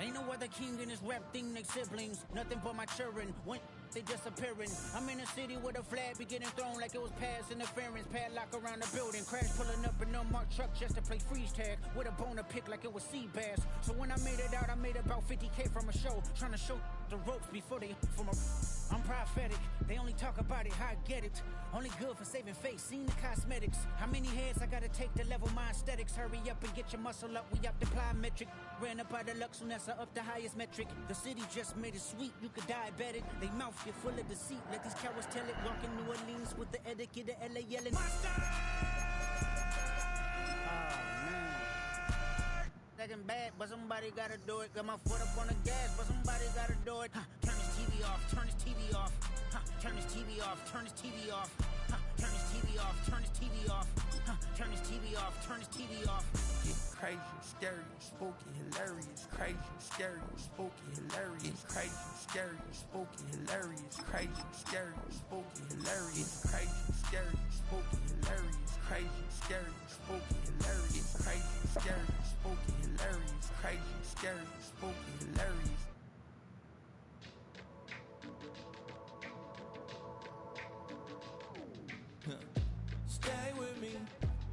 Ain't no other king in this rap thing, they siblings. Nothing but my children. When they disappearing. I'm in a city where the flag be getting thrown like it was past interference. Padlock around the building. Crash pulling up in unmarked truck just to play freeze tag. With a bone to pick like it was sea bass. So when I made it out, I made about 50K from a show. Trying to show the ropes before they from a... I'm prophetic. They only talk about it, how I get it. Only good for saving face, seen the cosmetics. How many heads I gotta take to level my aesthetics? Hurry up and get your muscle up, we up the plyometric. Ran up out of luck, soon as I up the highest metric. The city just made it sweet, you could diabetic. They mouth get full of deceit, let these cowards tell it. Walking New Orleans with the etiquette of LA yelling. Second bad, but somebody gotta do it. Got my foot up on the gas, but somebody gotta do it. Turn this TV off, turn this TV off. Turn this TV off, turn this TV off. Turn this TV off, turn this TV off. Turn this TV off, turn this TV off. Crazy, scary, spooky, hilarious. Crazy, scary, spooky, hilarious. Crazy, scary, spooky, hilarious. Crazy, scary, spooky, hilarious. Crazy, scary, spooky, hilarious. Crazy, scary, spooky, hilarious. Crazy, scary, spooky, hilarious. Crazy, scary, spooky, hilarious. Stay with me.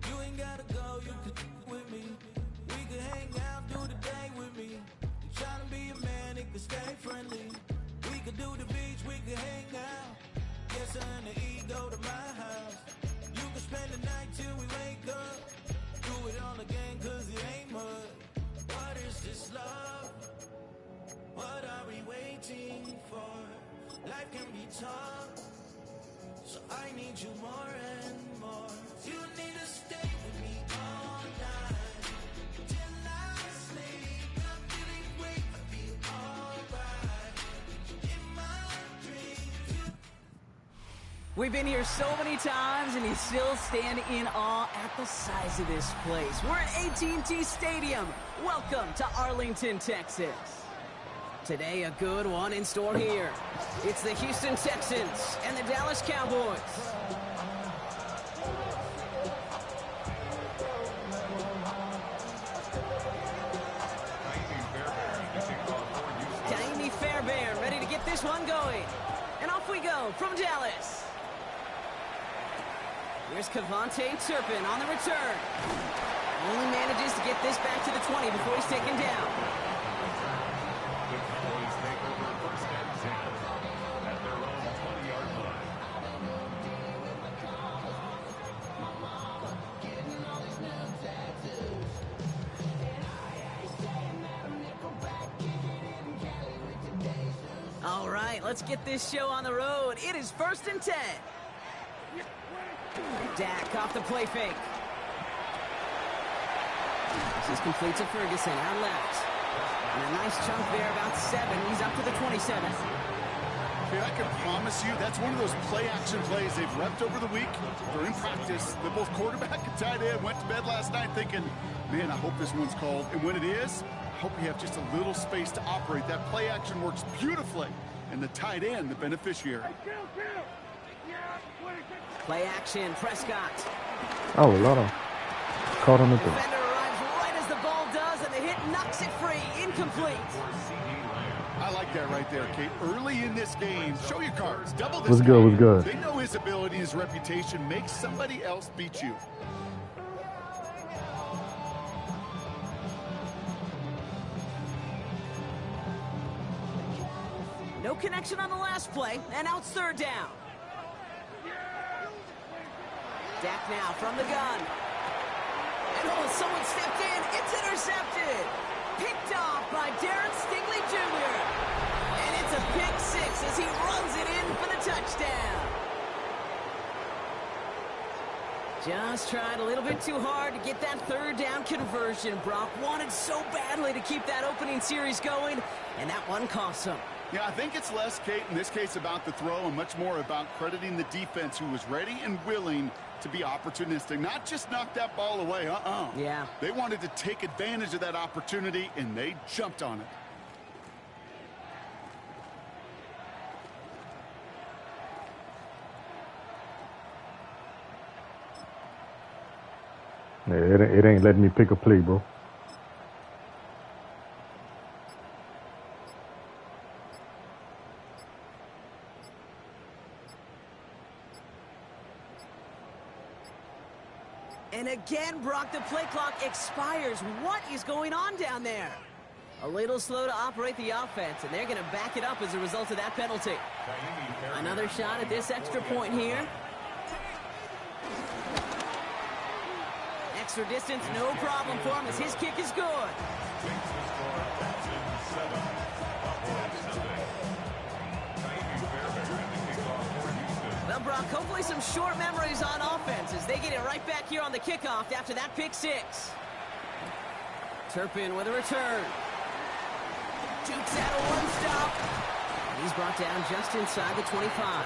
You ain't gotta go. You could with me. We could hang out, do the day with me. You tryna be a man, it could stay friendly. We could do the beach, we could hang out. Yes, and the ego to my house. You could spend the night till we wake up. Do it all again, cause it ain't mud. What is this love? What are we waiting for? Life can be tough, so I need you more and more. You need to stay with me all night till I sleep. I'm feeling great, I feel alright. In my dreams. We've been here so many times, and you still stand in awe at the size of this place. We're at AT&T Stadium. Welcome to Arlington, Texas. Today, a good one in store here. It's the Houston Texans and the Dallas Cowboys. Taimi Fairbairn ready to get this one going. And off we go from Dallas. Here's Kevontae Turpin on the return. Only manages to get this back to the 20 before he's taken down. All right, let's get this show on the road. It is 1st and 10. Dak off the play fake. This is complete to Ferguson out left. And a nice chunk there, about 7. He's up to the 27. Okay, I can promise you that's one of those play-action plays they've repped over the week. They're in practice. They're both quarterback and tight end. Went to bed last night thinking, man, I hope this one's called. And when it is, I hope you have just a little space to operate. That play-action works beautifully. And the tight end, the beneficiary. Play action, Prescott. Oh, a lot of caught on the thing. Defender arrives right as the ball does, and the hit knocks it free. Incomplete. I like that right there, Kate. Early in this game, show your cards. Double this. Was good, was good. They know his ability, his reputation. Make somebody else beat you. No connection on the last play, and now it's 3rd down. Dak now from the gun. And oh, someone stepped in. It's intercepted. Picked off by Darren Stingley Jr. And it's a pick 6 as he runs it in for the touchdown. Just tried a little bit too hard to get that 3rd down conversion. Brock wanted so badly to keep that opening series going, and that one cost him. Yeah, I think it's less, Kate, in this case about the throw and much more about crediting the defense who was ready and willing to be opportunistic. Not just knock that ball away, Yeah. They wanted to take advantage of that opportunity, and they jumped on it. Yeah, it ain't letting me pick a play, bro. And again, Brock, the play clock expires. What is going on down there? A little slow to operate the offense, and they're going to back it up as a result of that penalty. Another shot at this extra point here. Extra distance, no problem for him as his kick is good. Well, Brock, hopefully some short memories on offense as they get it right back here on the kickoff after that pick six. Turpin with a return. Jukes out a one stop. And he's brought down just inside the 25.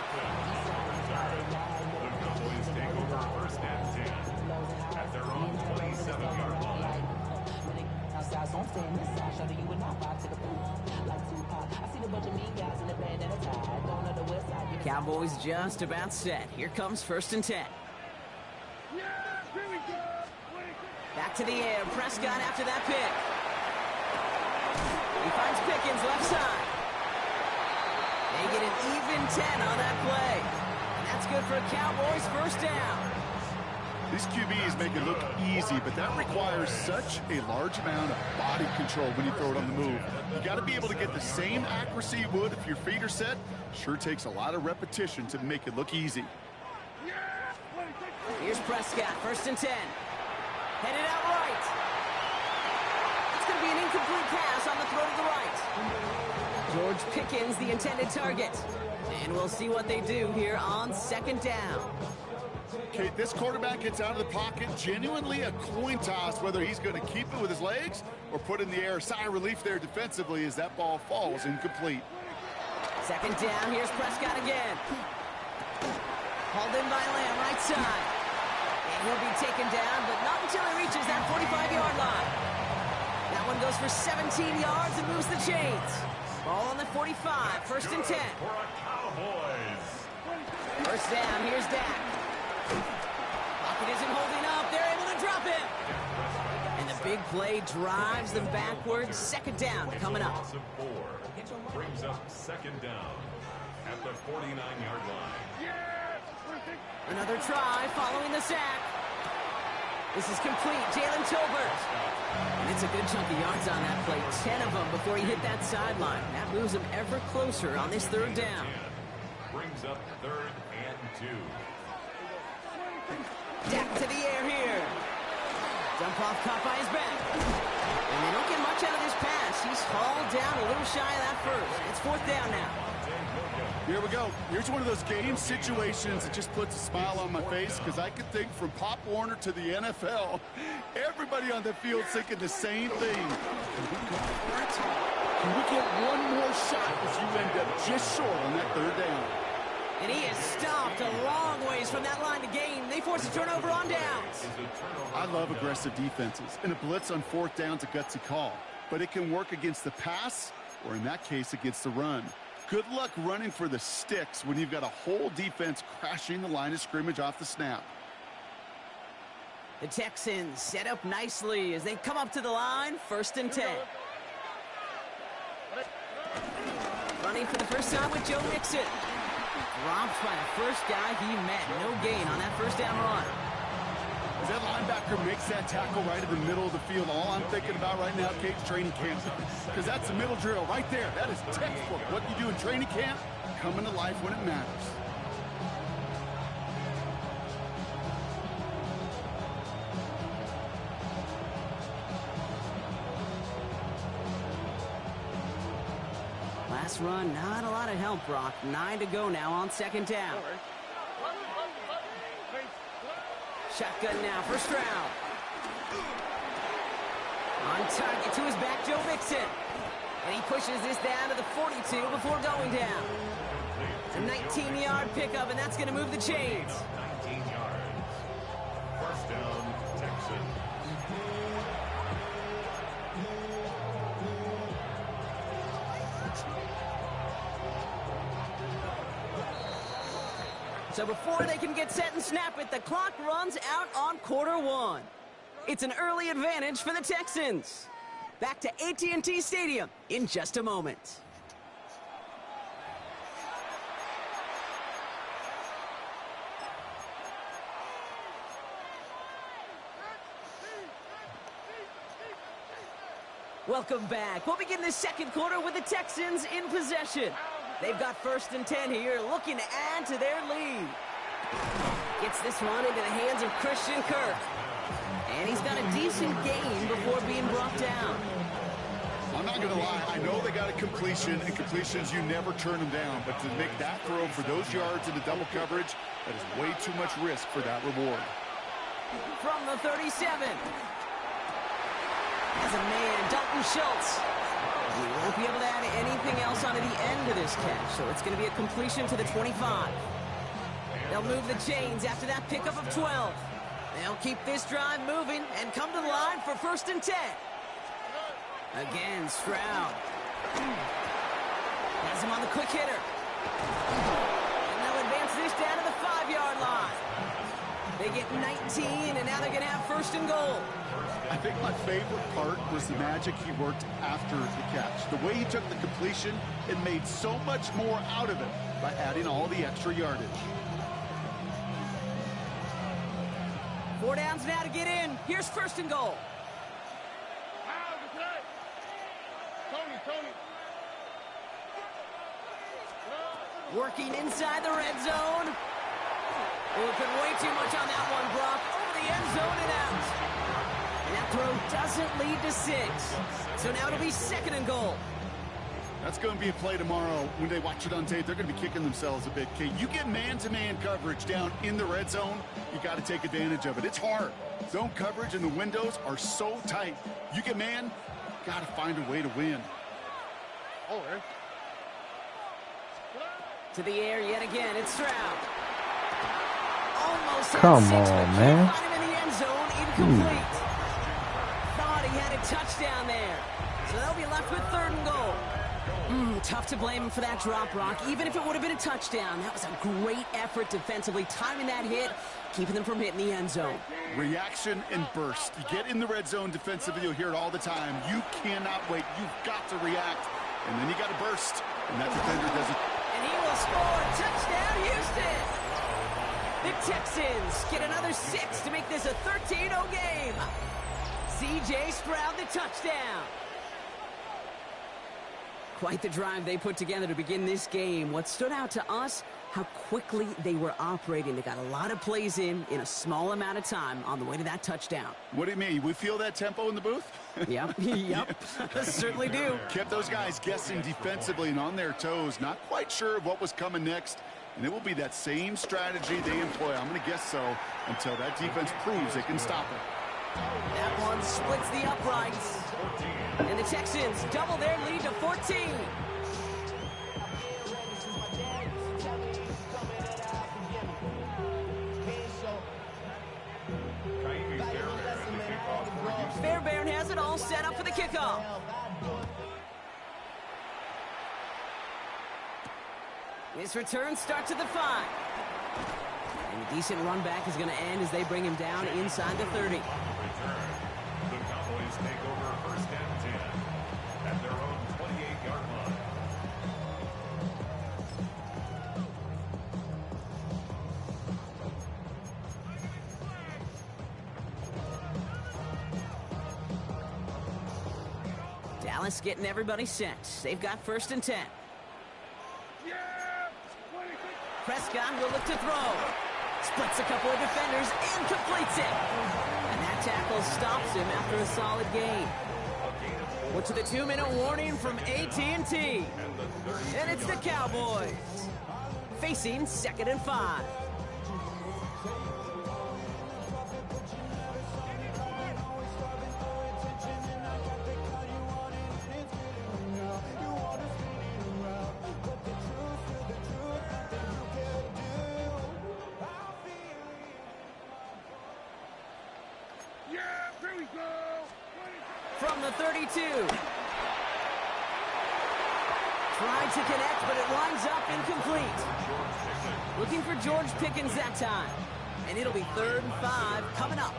Cowboys just about set. Here comes 1st and 10. Back to the air. Prescott after that pick. He finds Pickens left side. They get an even 10 on that play. And that's good for a Cowboys 1st down. These QBs make it look easy, but that requires such a large amount of body control when you throw it on the move. You got to be able to get the same accuracy you would if your feet are set. Sure takes a lot of repetition to make it look easy. Here's Prescott, 1st and 10. Headed out right. It's going to be an incomplete pass on the throw to the right. George Pickens, the intended target. And we'll see what they do here on 2nd down. Okay, this quarterback gets out of the pocket, genuinely a coin toss whether he's going to keep it with his legs or put in the air. Sigh of relief there defensively as that ball falls incomplete. 2nd down, here's Prescott again. Hauled in by Lamb, right side. And he'll be taken down, but not until he reaches that 45-yard line. That one goes for 17 yards and moves the chains. Ball on the 45, 1st and 10. 1st down, here's Dak. Pocket isn't holding up. They're able to drop him. And the big play drives them backwards. 2nd down coming up. Brings up 2nd down at the 49-yard line. Another try following the sack. This is complete. Jalen Tolbert. And it's a good chunk of yards on that play. 10 of them before he hit that sideline. That moves him ever closer on this 3rd down. Brings up 3rd and 2. Dak to the air here. Dump off caught by his back. And they don't get much out of this pass. He's hauled down a little shy of that first. It's 4th down now. Here we go. Here's one of those game situations that just puts a smile on my face because I can think from Pop Warner to the NFL. Everybody on the field thinking the same thing. Can we go for it? Can we get one more shot as you end up just short on that 3rd down? And he is stopped a long ways from that line to gain. They force a turnover on downs. I love aggressive defenses, and a blitz on 4th down's a gutsy call. But it can work against the pass, or in that case, against the run. Good luck running for the sticks when you've got a whole defense crashing the line of scrimmage off the snap. The Texans set up nicely as they come up to the line, 1st and 10. Running for the first time with Joe Mixon. Dropped by the first guy he met. No gain on that 1st down run. As that linebacker makes that tackle right in the middle of the field, all I'm thinking about right now, Kate's training camp. Because that's the middle drill right there. That is textbook. What you do in training camp, coming to life when it matters. Last run, not a lot of help, Brock. 9 to go now on 2nd down. Shotgun now, 1st round. On target to his back, Joe Mixon. And he pushes this down to the 42 before going down. It's a 19-yard pickup, and that's going to move the chains. 19 yards. 1st down, Texans. So before they can get set and snap it, the clock runs out on Q1. It's an early advantage for the Texans. Back to AT&T Stadium in just a moment. Welcome back. We'll begin this second quarter with the Texans in possession. They've got 1st and 10 here, looking to add to their lead. Gets this one into the hands of Christian Kirk. And he's got a decent gain before being brought down. I'm not going to lie. I know they got a completion, and completions, you never turn them down. But to make that throw for those yards into double coverage, that is way too much risk for that reward. From the 37. As a man, Dalton Schultz. He won't be able to add anything else onto the end of this catch, so it's going to be a completion to the 25. They'll move the chains after that pickup of 12. They'll keep this drive moving and come to the line for 1st and 10. Again, Stroud. Has him on the quick hitter. And they'll advance this down to the 5-yard line. They get 19, and now they're going to have 1st and goal. I think my favorite part was the magic he worked after the catch. The way he took the completion and made so much more out of it by adding all the extra yardage. 4 downs now to get in. Here's 1st and goal. Working inside the red zone. Oh, put way too much on that one, Brock. Over the end zone and out. And that throw doesn't lead to 6. So now it'll be 2nd and goal. That's going to be a play tomorrow. When they watch it on tape, they're going to be kicking themselves a bit. Okay, you get man-to-man coverage down in the red zone, you got to take advantage of it. It's hard. Zone coverage and the windows are so tight. You get man, got to find a way to win. To the air yet again. It's Stroud. Almost Come had 6, on, but man. can't find him in the end zone. Incomplete. Thought he had a touchdown there. So they'll be left with 3rd and goal. Tough to blame him for that drop, Brock. Even if it would have been a touchdown, that was a great effort defensively, timing that hit, keeping them from hitting the end zone. Reaction and burst. You get in the red zone defensively, you'll hear it all the time. You cannot wait. You've got to react. And then you got to burst. And that defender doesn't. And he will score. Touchdown, Houston. The Texans get another 6 to make this a 13-0 game. C.J. Stroud, the touchdown. Quite the drive they put together to begin this game. What stood out to us, how quickly they were operating. They got a lot of plays in a small amount of time on the way to that touchdown. What do you mean? We feel that tempo in the booth? Yep, certainly do. Kept those guys guessing defensively and on their toes, not quite sure of what was coming next. And it will be that same strategy they employ, I'm going to guess so, until that defense proves they can stop it. That one splits the uprights. And the Texans double their lead to 14. Fairbairn has it all set up for the kickoff. His return starts at the 5. And a decent run back is going to end as they bring him down inside the 30. The Cowboys take over 1st and 10 at their own 28-yard line. Dallas getting everybody set. They've got 1st and 10. Prescott will look to throw. Splits a couple of defenders and completes it. And that tackle stops him after a solid gain. We're to the 2-minute warning from AT&T. And it's the Cowboys facing 2nd and 5. From the 32. Tried to connect, but it winds up incomplete. Looking for George Pickens that time. And it'll be 3rd and 5 coming up.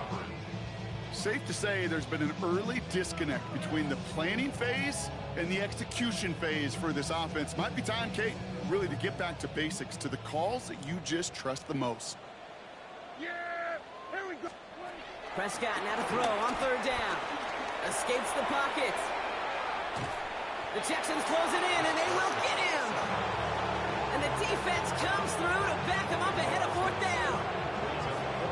Safe to say there's been an early disconnect between the planning phase and the execution phase for this offense. Might be time, Kate, really to get back to basics, to the calls that you just trust the most. Prescott now to throw on 3rd down. Escapes the pocket. The Texans close it in, and they will get him. And the defense comes through to back him up ahead of 4th down.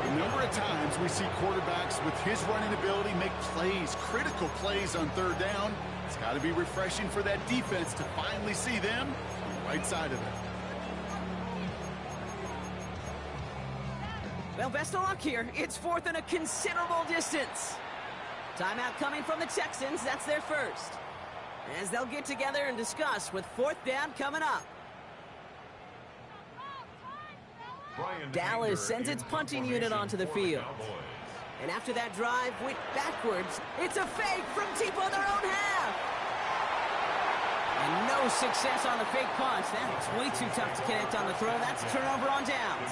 A number of times we see quarterbacks with his running ability make plays, critical plays on 3rd down. It's got to be refreshing for that defense to finally see them on the right side of it. Well, best of luck here. It's 4th and a considerable distance. Timeout coming from the Texans. That's their first. As they'll get together and discuss with 4th down coming up. Dallas sends its punting unit onto the field. And after that drive went backwards, it's a fake from deep on their own half. And no success on the fake punch. That's way too tough to connect on the throw. That's a turnover on downs.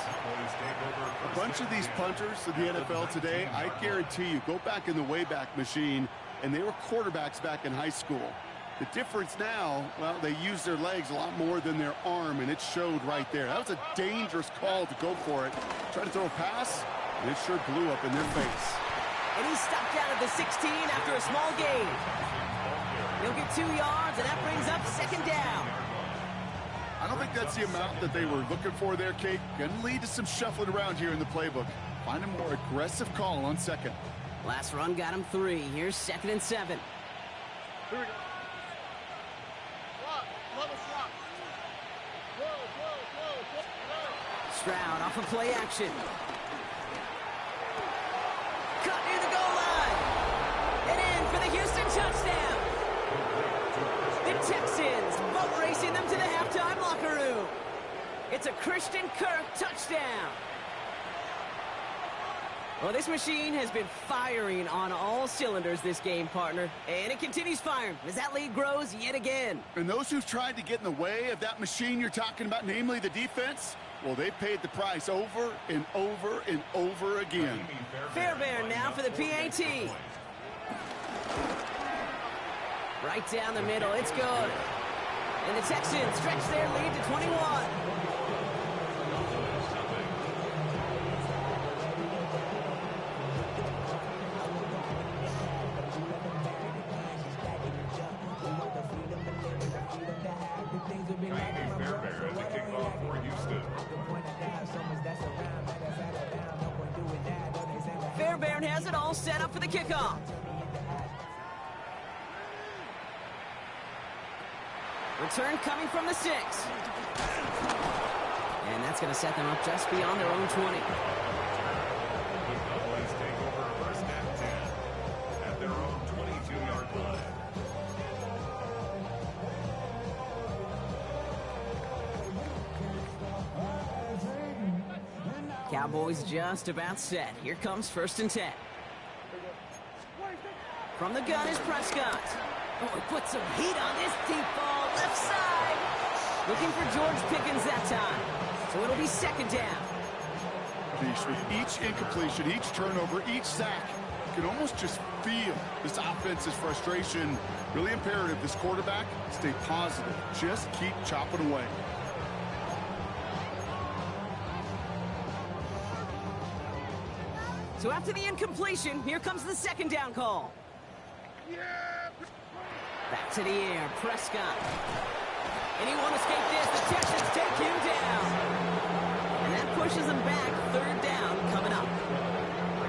A bunch of these punters in the NFL today, I guarantee you, go back in the Wayback Machine, and they were quarterbacks back in high school. The difference now, well, they use their legs a lot more than their arm, and it showed right there. That was a dangerous call to go for it. Try to throw a pass, and it sure blew up in their face. And he's stopped out of the 16 after a small gain. He'll get 2 yards, and that brings up 2nd down. I don't think that's the amount that they were looking for there, Kate. Going to lead to some shuffling around here in the playbook. Find a more aggressive call on 2nd. Last run got him 3. Here's 2nd and 7. Here we go. Stroud off of play action. Cut near the goal line. And in for the Houston touchdown. The Texans boat racing them to the halftime locker room. It's a Christian Kirk touchdown. Well, this machine has been firing on all cylinders this game, partner. And it continues firing as that lead grows yet again. And those who've tried to get in the way of that machine you're talking about, namely the defense, well, they paid the price over and over and over again. Fairbairn now for the PAT. Right down the middle, it's good. And the Texans stretch their lead to 21. Fairbairn has it all set up for the kickoff. Return coming from the 6. And that's going to set them up just beyond their own 20. Cowboys take over first and 10 at their own 22-yard line. Cowboys just about set. Here comes 1st and 10. From the gun is Prescott. Oh, he put some heat on this deep ball. Left side. Looking for George Pickens that time. So it'll be 2nd down. With each incompletion, each turnover, each sack, you can almost just feel this offense's frustration. Really imperative, this quarterback, stay positive. Just keep chopping away. So after the incompletion, here comes the 2nd down call. Back to the air, Prescott. And he won't escape this. The Texans take him down. And that pushes him back. 3rd down coming up.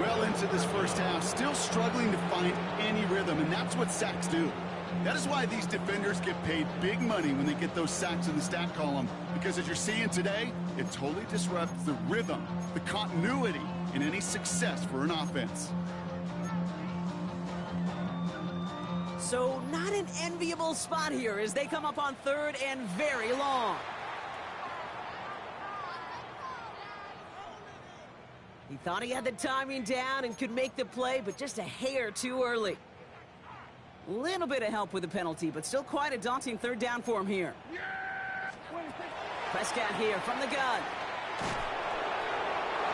Well into this first half, still struggling to find any rhythm, and that's what sacks do. That is why these defenders get paid big money when they get those sacks in the stat column, because as you're seeing today, it totally disrupts the rhythm, the continuity in any success for an offense. So not an enviable spot here as they come up on 3rd and very long. He thought he had the timing down and could make the play, but just a hair too early. Little bit of help with the penalty, but still quite a daunting 3rd down for him here. Prescott here from the gun.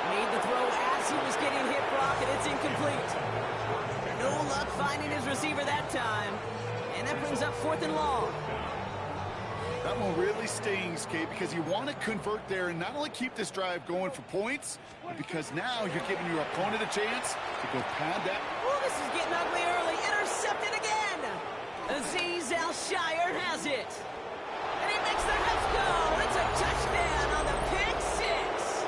Made the throw as he was getting hit, Brock, and it's incomplete. No luck finding his receiver that time. And that brings up 4th and long. That one really stings, Kate, because you want to convert there and not only keep this drive going for points, but because now you're giving your opponent a chance to go pad that. Oh, this is getting ugly early. Intercepted again. Aziz Shire has it. And he makes the Mets go. It's a touchdown on the pick six.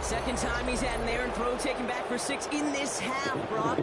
Second time he's had an errant throw taken back for 6 in this half, Brock.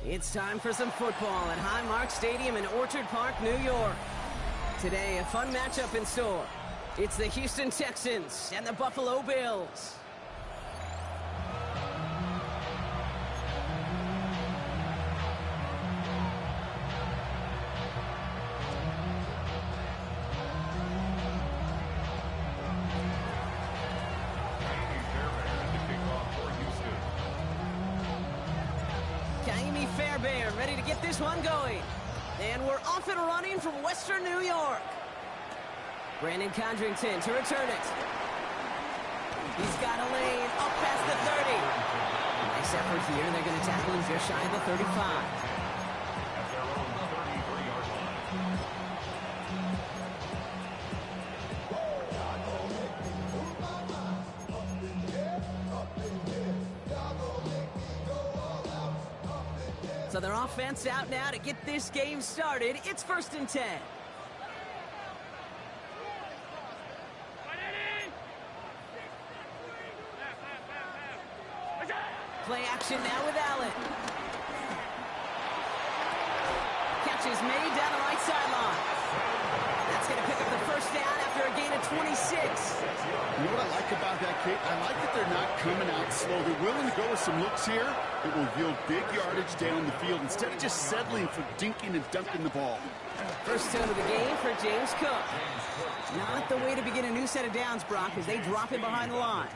It's time for some football at Highmark Stadium in Orchard Park, New York. Today, a fun matchup in store. It's the Houston Texans and the Buffalo Bills. Ready to get this one going. And we're off and running from Western New York. Brandon Condrington to return it. He's got a lane up past the 30. Nice effort here. They're going to tackle him just shy of the 35. So their offense out now to get this game started. It's 1st and 10. Play action now with Allen. Catch is made down the right sideline. That's going to pick up the first down after a gain of 26. You know what I like about that, Kate? I like that they're not coming out slow. They're willing to go with some looks here. It will yield big yardage down the field instead of just settling for dinking and dunking the ball. First down of the game for James Cook. Not the way to begin a new set of downs, Brock, as they drop him behind the line.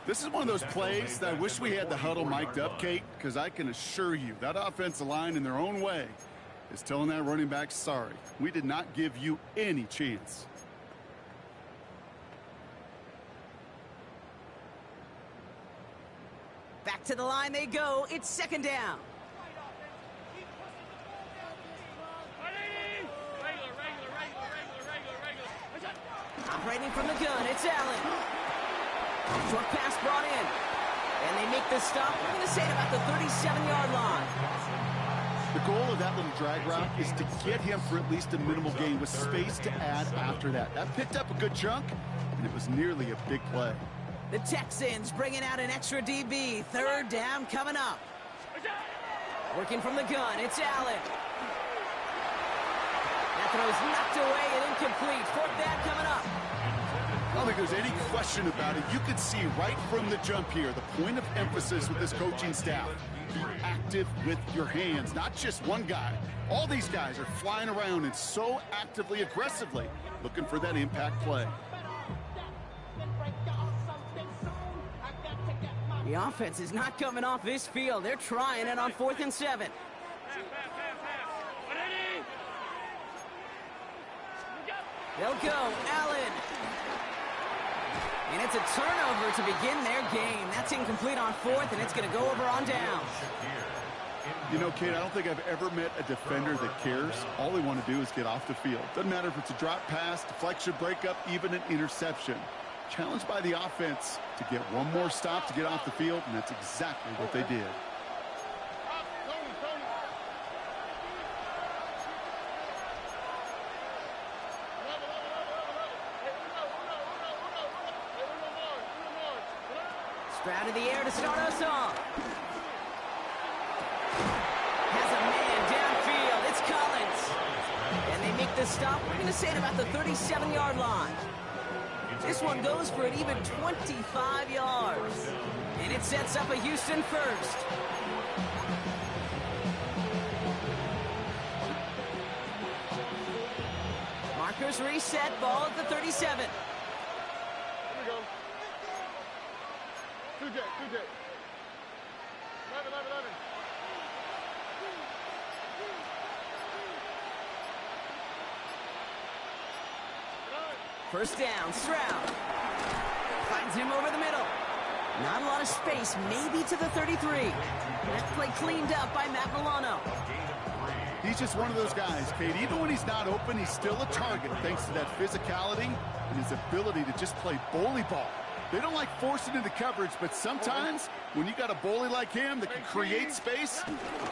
This is one of those plays that I wish we had the huddle mic'd up, Kate, because I can assure you that offensive line in their own way is telling that running back, sorry, we did not give you any chance. Back to the line they go. It's 2nd down. Operating from the gun, it's Allen. Short pass brought in. And they make the stop. We're going to say about the 37-yard line. The goal of that little drag route is to get him for at least a minimal gain with space to add after that. That picked up a good chunk, and it was nearly a big play. The Texans bringing out an extra DB. Third down coming up. Working from the gun, it's Allen. That throw's knocked away and incomplete. Fourth down coming up. I don't think there's any question about it. You could see right from the jump here, the point of emphasis with this coaching staff. Be active with your hands, not just one guy. All these guys are flying around and so actively, aggressively looking for that impact play. The offense is not coming off this field. They're trying it on 4th and 7. They'll go, Allen. And it's a turnover to begin their game. That's incomplete on 4th, and it's going to go over on downs. You know, Kate, I don't think I've ever met a defender that cares. All they want to do is get off the field. Doesn't matter if it's a drop pass, deflection, breakup, even an interception. Challenged by the offense to get one more stop to get off the field, and that's exactly what they did. Stroud in the air to start us off. Has a man downfield. It's Collins. And they make the stop. We're going to say at about the 37-yard line. This one goes for an even 25 yards. And it sets up a Houston first. Markers reset. Ball at the 37. Here we go. 2J. 11. First down, Stroud. Finds him over the middle. Not a lot of space, maybe to the 33. That play cleaned up by Matt Milano. He's just one of those guys, Kate. Even when he's not open, he's still a target thanks to that physicality and his ability to just play bully ball. They don't like forcing into coverage, but sometimes when you got a bully like him that can create space,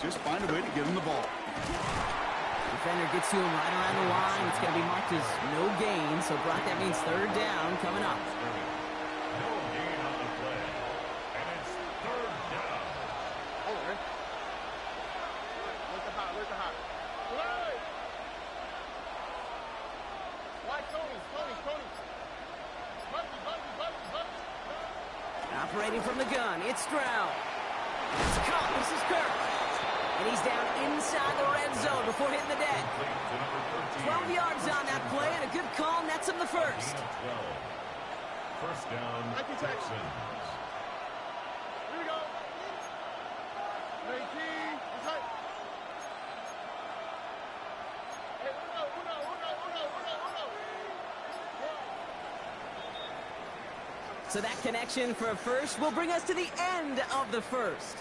just find a way to give him the ball. Defender gets to him right around the line. It's going to be marked as no gain, so Brock, that means third down coming up. No gain on the play. And it's third down. Hold on, man. Where's the hot? Right! Why Tony? Operating from the gun, it's Stroud. It's caught. This is Kirk. And he's down inside the red zone before hitting the deck. 12 yards on that play, and a good call nets him the first. First down, Texans. Here we go. 19. Hey, uno. So that connection for a first will bring us to the end of the first.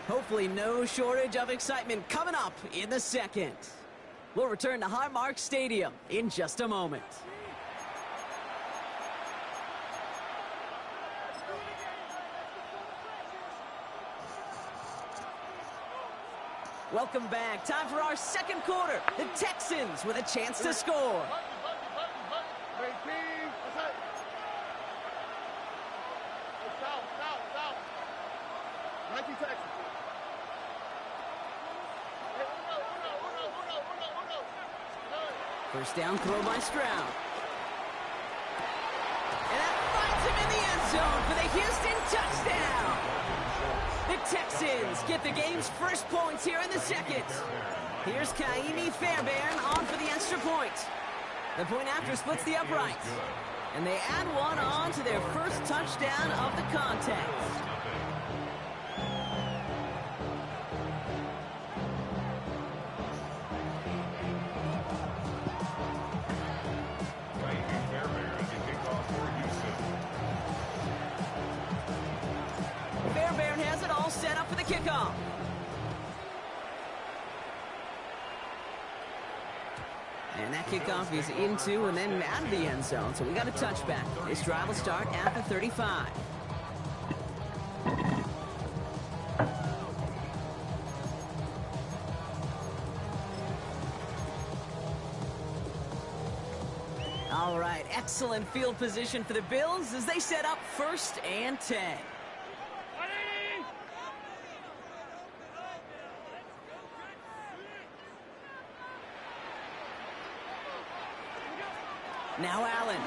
Hopefully no shortage of excitement coming up in the second. We'll return to Highmark Stadium in just a moment. Welcome back. Time for our second quarter. The Texans with a chance to score. 19. South. 19 Texans. First down throw by Stroud. And that finds him in the end zone for the Houston touchdown. The Texans get the game's first points here in the second. Here's Kaimi Fairbairn on for the extra point. The point after splits the uprights. And they add one on to their first touchdown of the contest. Fairbairn has it all set up for the kickoff. And that kickoff is into and then out of the end zone. So we got a touchback. This drive will start at the 35. All All right, excellent field position for the Bills as they set up 1st and 10. Now Allen.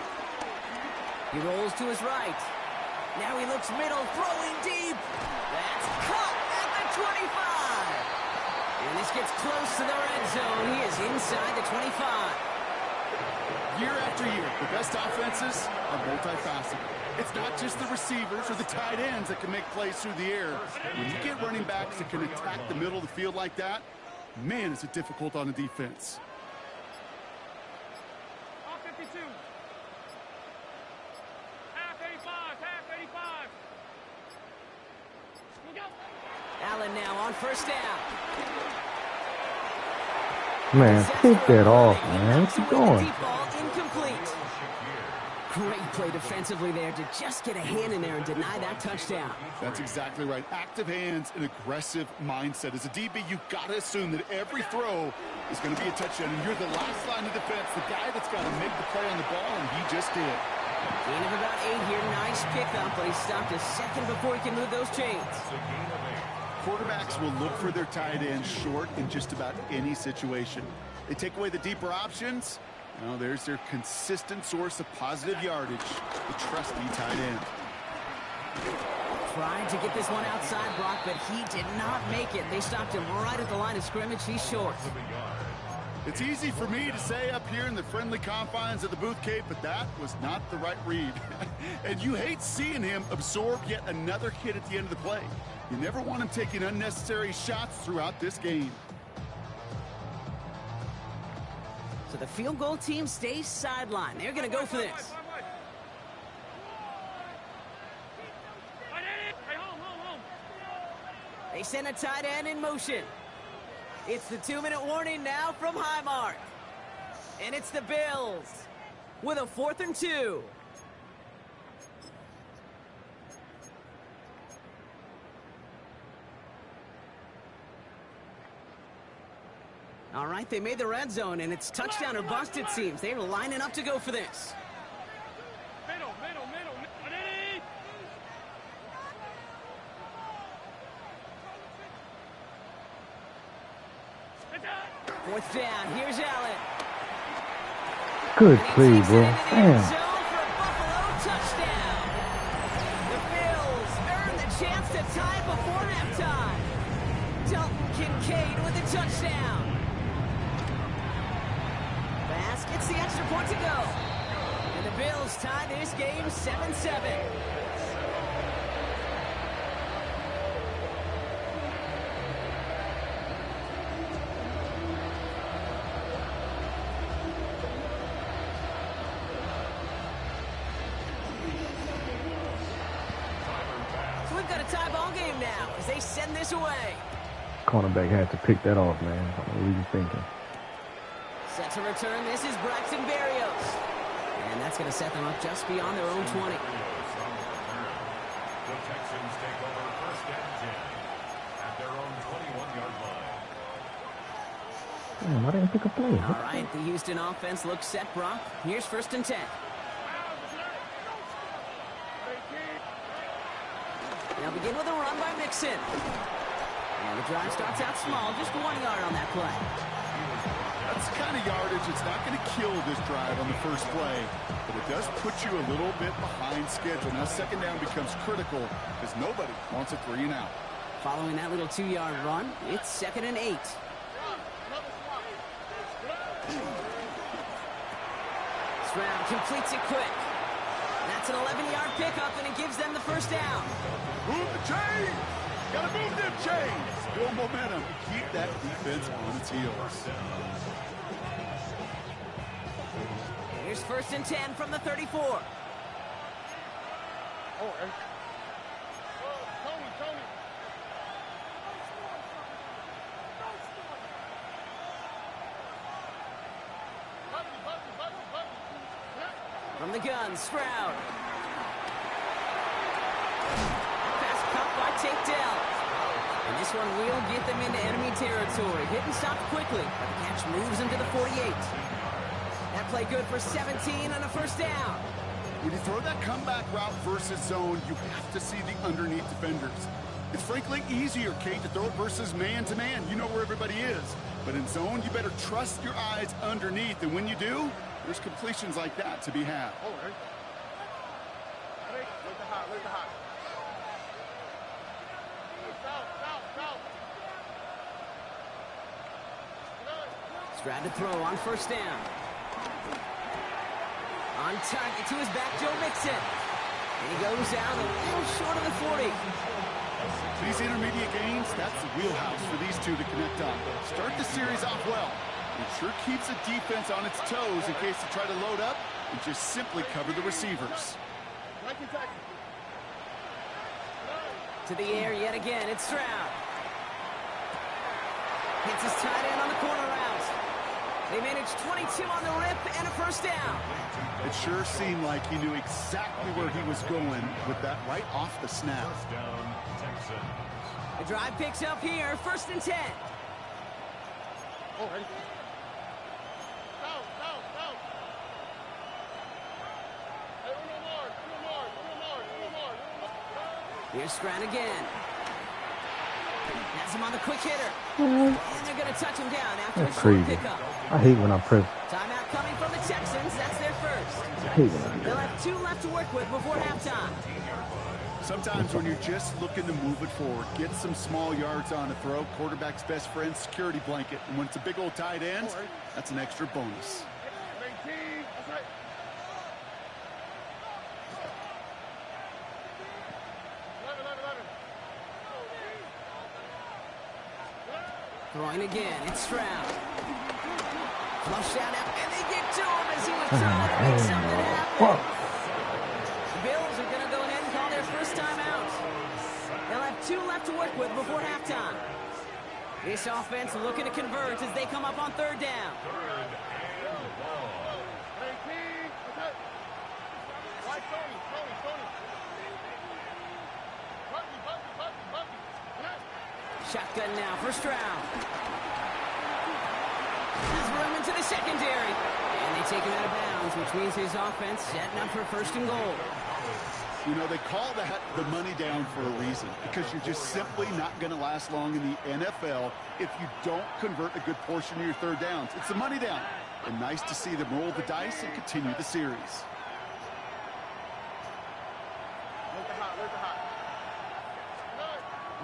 He rolls to his right. Now he looks middle, throwing deep. That's caught at the 25. And this gets close to the red zone. He is inside the 25. Year after year, the best offenses are multifaceted. It's not just the receivers or the tight ends that can make plays through the air. When you get running backs that can attack the middle of the field like that, man, is it difficult on a defense. All 52. Half 85, half 85. Here we go. Allen now on 1st down. Man, pick that off, man. Keep going. Deep ball incomplete. Great play defensively there to just get a hand in there and deny that touchdown. That's exactly right. Active hands and aggressive mindset. As a DB, you've got to assume that every throw is going to be a touchdown. And you're the last line of defense, the guy that's got to make the play on the ball, and he just did. Gain of about 8 here. Nice pickup, but he stopped a second before he can move those chains. Quarterbacks will look for their tight end short in just about any situation. They take away the deeper options. Now there's their consistent source of positive yardage, the trusty tight end. Tried to get this one outside, Brock, but he did not make it. They stopped him right at the line of scrimmage. He's short. It's easy for me to say up here in the friendly confines of the booth cave, but that was not the right read. And you hate seeing him absorb yet another hit at the end of the play. You never want him taking unnecessary shots throughout this game. So the field goal team stays sidelined. They're going to go for this. They send a tight end in motion. It's the 2-minute warning now from Highmark. And it's the Bills with a 4th and 2. All right, they made the red zone, and it's touchdown or bust, it seems. They're lining up to go for this. Middle. 4th down, here's Allen. Good play, bro. Damn. Zone for a Buffalo touchdown. The Bills earn the chance to tie it before halftime. Dalton Kincaid with a touchdown. Bass gets the extra point to go. And the Bills tie this game 7-7. So we've got a tie ball game now as they send this away. Cornerback had to pick that off, man. I don't know what he's thinking. Set to return, this is Braxton Berrios. And that's going to set them up just beyond their own 20. The Texans take over 1st and 10 at their own 21-yard line. Damn, I didn't pick a play. All right, the Houston offense looks set, Brock. Here's 1st and 10. They'll begin with a run by Mixon. And the drive starts out small, just 1 yard on that play. That's the kind of yardage it's not going to kill this drive on the first play, but it does put you a little bit behind schedule. Now 2nd down becomes critical because nobody wants a 3 and out. Following that little 2-yard run, it's 2nd and 8. Stroud completes it quick. That's an 11-yard pickup, and it gives them the 1st down. Move the chains! Gotta move them chains! Build momentum to keep that defense on its heels. Here's 1st and 10 from the 34. Tony. From the gun, Stroud. Pass caught by Tate Dell. And this one will get them into enemy territory. Hit and stop quickly, but the catch moves him to the 48. That play good for 17 on a first down. When you throw that comeback route versus zone, you have to see the underneath defenders. It's frankly easier, Kate, to throw it versus man-to-man. You know where everybody is. But in zone, you better trust your eyes underneath. And when you do, there's completions like that to be had. Stroud to throw on first down. On target to his back, Joe Mixon. And he goes down a little short of the 40. These intermediate gains, that's the wheelhouse for these two to connect on. Start the series off well. It sure keeps the defense on its toes in case they try to load up and just simply cover the receivers. To the air yet again, it's Stroud. Hits his tight end on the corner route. They managed 22 on the rip and a first down. It sure seemed like he knew exactly where he was going with that right off the snap. First down, Texans. The drive picks up here, 1st and 10. Here's Stroud again. Has him on the quick hitter. And they're going to touch him down after That's a short crazy. pickup. I hate when I press. Timeout coming from the Texans. That's their first. I hate when I do They'll that. have 2 left to work with before halftime. Sometimes when you're just looking to move it forward, get some small yards on a throw, quarterback's best friend, security blanket. And when it's a big old tight end, that's an extra bonus. Throwing again, it's Stroud. Flush out, and they get to him as he was trying to make something happen. The Bills are going to go ahead and call their first timeout. They'll have 2 left to work with before halftime. This offense looking to convert as they come up on 3rd down. Shotgun now for Stroud. There's room into the secondary. And they take him out of bounds, which means his offense setting up for 1st and goal. You know, they call that the money down for a reason, because you're just simply not going to last long in the NFL if you don't convert a good portion of your 3rd downs. It's the money down. And nice to see them roll the dice and continue the series.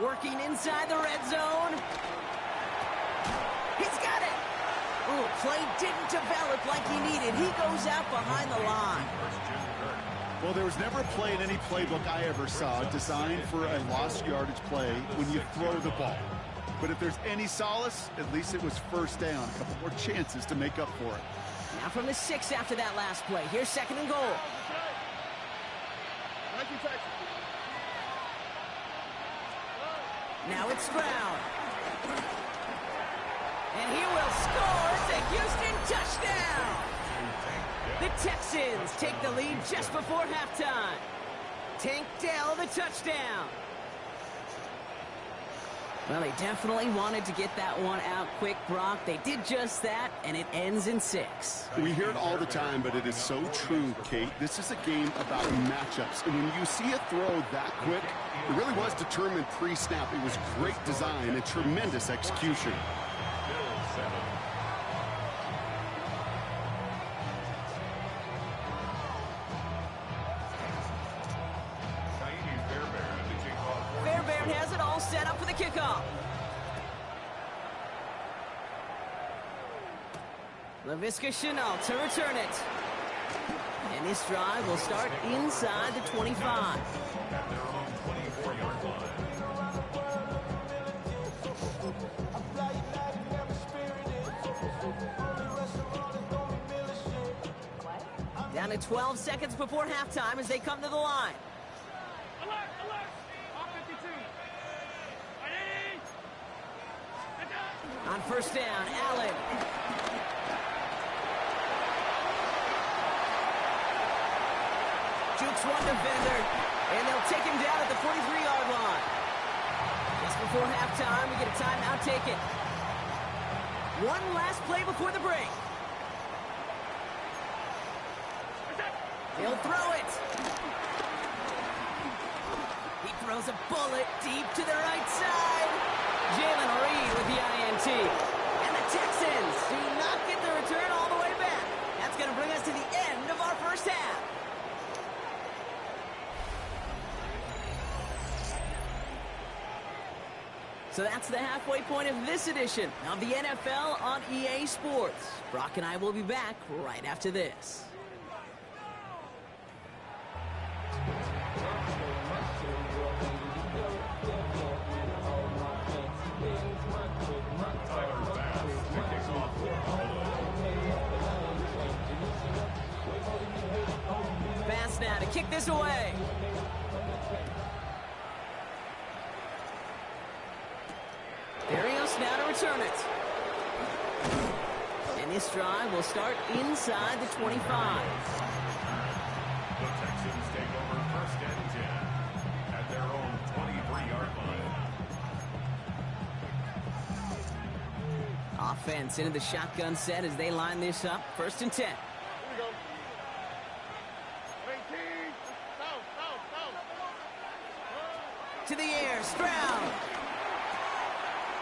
Working inside the red zone. He's got it. Ooh, play didn't develop like he needed. He goes out behind the line. Well, there was never a play in any playbook I ever saw designed for a lost yardage play when you throw the ball. But if there's any solace, at least it was 1st down. A couple more chances to make up for it. Now from the 6 after that last play. Here's 2nd and goal. Now it's Stroud. And he will score. It's a Houston touchdown. The Texans take the lead just before halftime. Tank Dell the touchdown. Well, they definitely wanted to get that one out quick, Brock. They did just that, and it ends in 6. We hear it all the time, but it is so true, Kate. This is a game about matchups. And when you see a throw that quick, it really was determined pre-snap. It was great design and tremendous execution. Fairbairn has it all set up for the kickoff. LaVisca Chenault to return it. And this drive will start inside the 25. Down to 12 seconds before halftime as they come to the line. Alert, alert! Off 52. Ready? On 1st down, Allen. Jukes one defender, and they'll take him down at the 43-yard line. Just before halftime, we get a timeout taken. One last play before the break. He'll throw it. He throws a bullet deep to the right side. Jalen Reed with the INT. And the Texans do not get the return all the way back. That's going to bring us to the end of our first half. So that's the halfway point of this edition of the NFL on EA Sports. Brock and I will be back right after this. Pass now to kick this away. Now to return it. And this drive will start inside the 25. The Texans take over first and 10 at their own 23-yard line. Offense into the shotgun set as they line this up. First and 10. Here we go. 18. To the air. Stroud.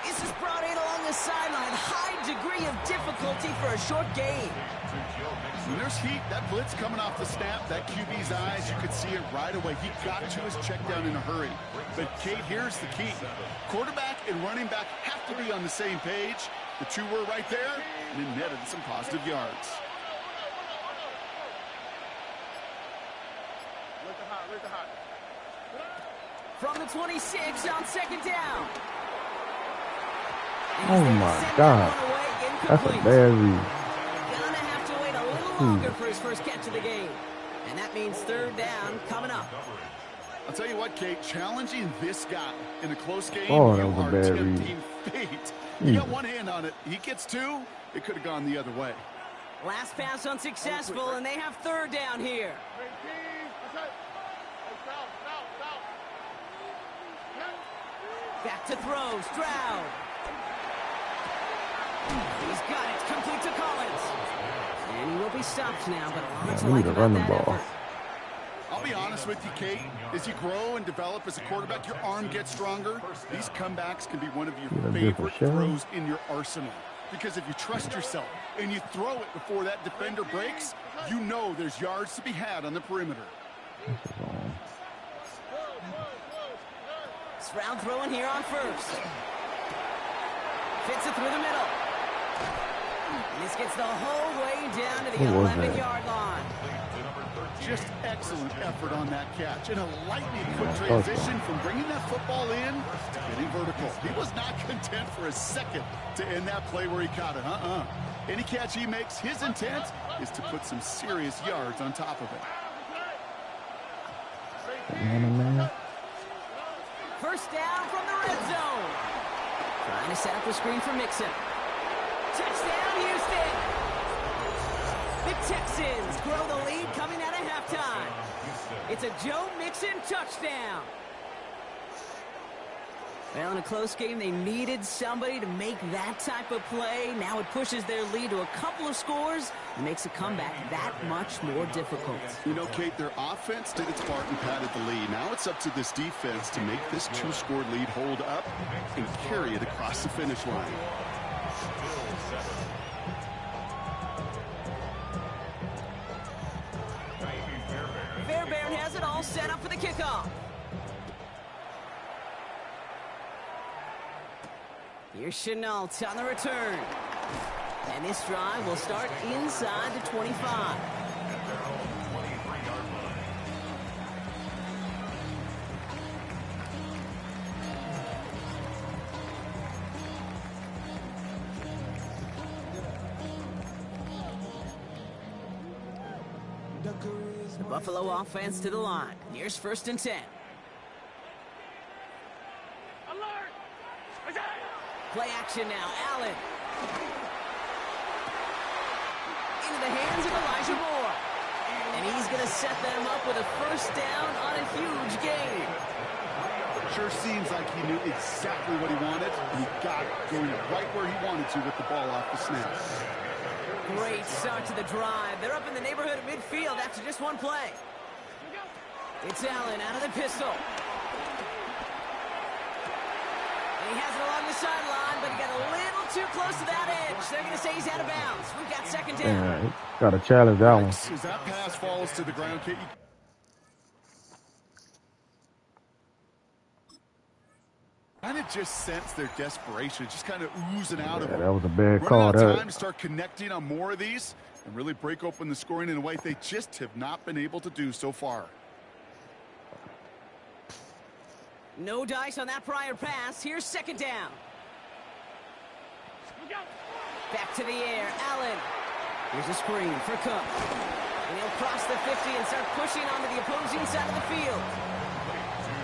This is brought in along the sideline. High degree of difficulty for a short gain. When there's heat, that blitz coming off the snap, that QB's eyes, you could see it right away. He got to his check down in a hurry. But, Kate, here's the key. Quarterback and running back have to be on the same page. The two were right there, and it netted some positive yards. From the 26 on second down. Oh my God. That's a bad read. Gonna have to wait a little longer for his first catch of the game. And that means third down coming up. I'll tell you what, Kate, challenging this guy in a close game, Oh, that you was a are bad tempting fate. You got one hand on it. He gets two. It could have gone the other way. Last pass unsuccessful, and they have third down here. Back to throw. Stroud. He's got it. Complete to Collins. And he will be stopped now, but a lot to like about that effort. I'll be honest with you, Kate. As you grow and develop as a quarterback, your arm gets stronger. These comebacks can be one of your favorite throws in your arsenal. Because if you trust yourself and you throw it before that defender breaks, you know there's yards to be had on the perimeter. Stroud throwing here on first. Fits it through the middle. And this gets the whole way down to the 11-yard line. Just excellent effort on that catch. And a lightning quick transition from bringing that football in to getting vertical. He was not content for a second to end that play where he caught it. Any catch he makes, his intent is to put some serious yards on top of it. First down from the red zone. Trying to set up a screen for Mixon. Touchdown, Houston. The Texans grow the lead coming out of halftime. It's a Joe Mixon touchdown. Well, in a close game, they needed somebody to make that type of play. Now it pushes their lead to a couple of scores and makes a comeback that much more difficult. You know, Kate, their offense did its part and padded the lead. Now it's up to this defense to make this two-score lead hold up and carry it across the finish line. Fairbairn has it all set up for the kickoff. Here's Chenault on the return. And this drive will start inside the 25. The Buffalo offense to the line. Here's first and 10. Play action now. Allen. Into the hands of Elijah Moore. And he's going to set them up with a first down on a huge gain. Sure seems like he knew exactly what he wanted, and he got it, going right where he wanted to with the ball off the snap. Great start to the drive. They're up in the neighborhood of midfield after just one play. It's Allen out of the pistol. And he has it along the sideline, but he got a little too close to that edge. They're going to say he's out of bounds. We've got second down. Yeah, got to challenge that one. As that pass falls to the ground, Kate, kind of just sense their desperation, just kind of oozing out of them. That was a bad Running call. out of That. time to start connecting on more of these and really break open the scoring in a way they just have not been able to do so far. No dice on that prior pass. Here's second down. Back to the air. Allen. Here's a screen for Cook. And he'll cross the 50 and start pushing onto the opposing side of the field.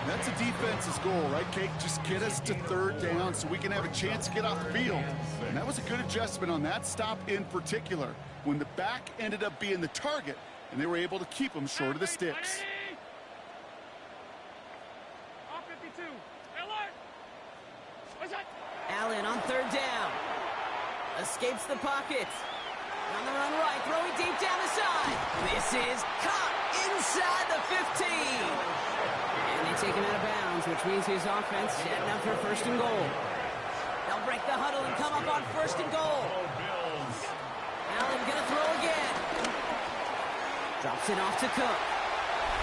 That's a defense's goal, right, Kate? Just get us to third down so we can have a chance to get off the field. And that was a good adjustment on that stop in particular, when the back ended up being the target, and they were able to keep them short of the sticks. Allen on third down. Escapes the pocket. On the run right, throwing deep down the side. This is caught inside the 15. And they take him out of bounds, which means his offense setting up for first and goal. They'll break the huddle and come up on first and goal. Allen gonna throw again. Drops it off to Cook.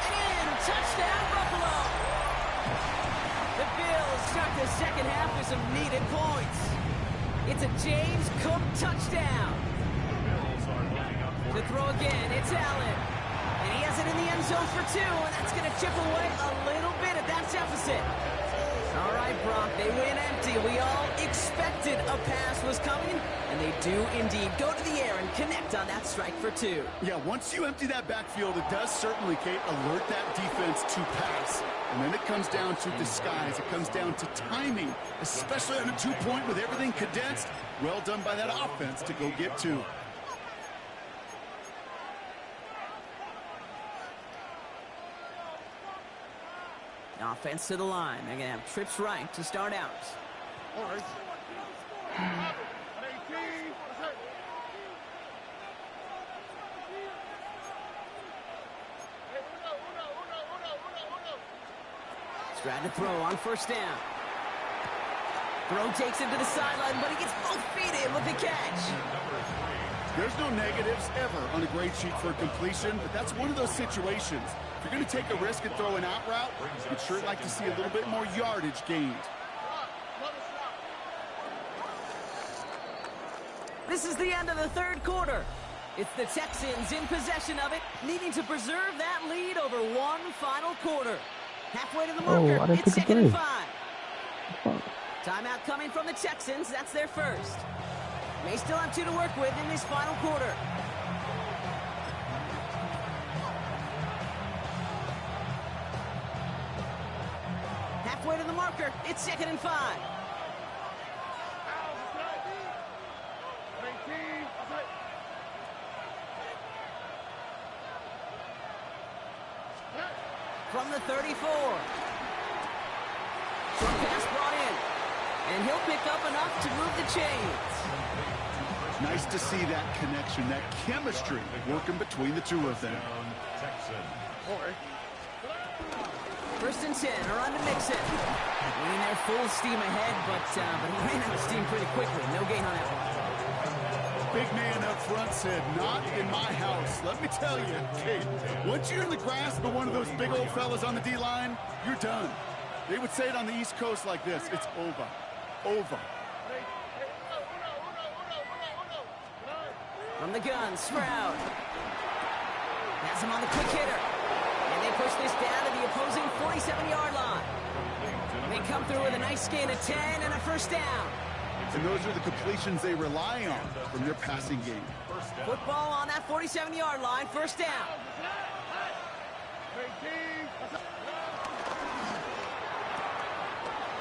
And in, touchdown Buffalo. The Bills start the second half with some needed points. It's a James Cook touchdown. To throw again, it's Allen. And he has it in the end zone for 2, and that's going to chip away a little bit at that deficit. All right, Brock, they win empty. We all expected a pass was coming, and they do indeed go to the air and connect on that strike for 2. Yeah, once you empty that backfield, it does certainly, Kate, alert that defense to pass. And then it comes down to disguise. It comes down to timing, especially on a 2-point with everything condensed. Well done by that offense to go get 2. Offense to the line. They're going to have trips right to start out. Trying to throw on first down. Throw takes him to the sideline, but he gets both feet in with the catch. There's no negatives ever on a grade sheet for a completion, but that's one of those situations. If you're going to take a risk and throw an out route, you'd sure like to see a little bit more yardage gained. This is the end of the third quarter. It's the Texans in possession of it, needing to preserve that lead over one final quarter. Halfway to the marker, it's second and 5. Timeout coming from the Texans. That's their first. May still have 2 to work with in this final quarter. Halfway to the marker, it's second and 5. From the 34. Short pass brought in. And he'll pick up enough to move the chains. Nice to see that connection, that chemistry working between the two of them. First and 10, around to Mixon. Winning there full steam ahead, but he ran out of steam pretty quickly. No gain on that one. Big man up front said, not in my house. Let me tell you, Kate, once you're in the grasp of one of those big old fellas on the D-line, you're done. They would say it on the East Coast like this, it's over. Over. From the gun, Sprout. Has him on the quick hitter. And they push this down to the opposing 47-yard line. They come through with a nice gain of 10 and a first down. And those are the completions they rely on from their passing game. Football on that 47-yard line, first down.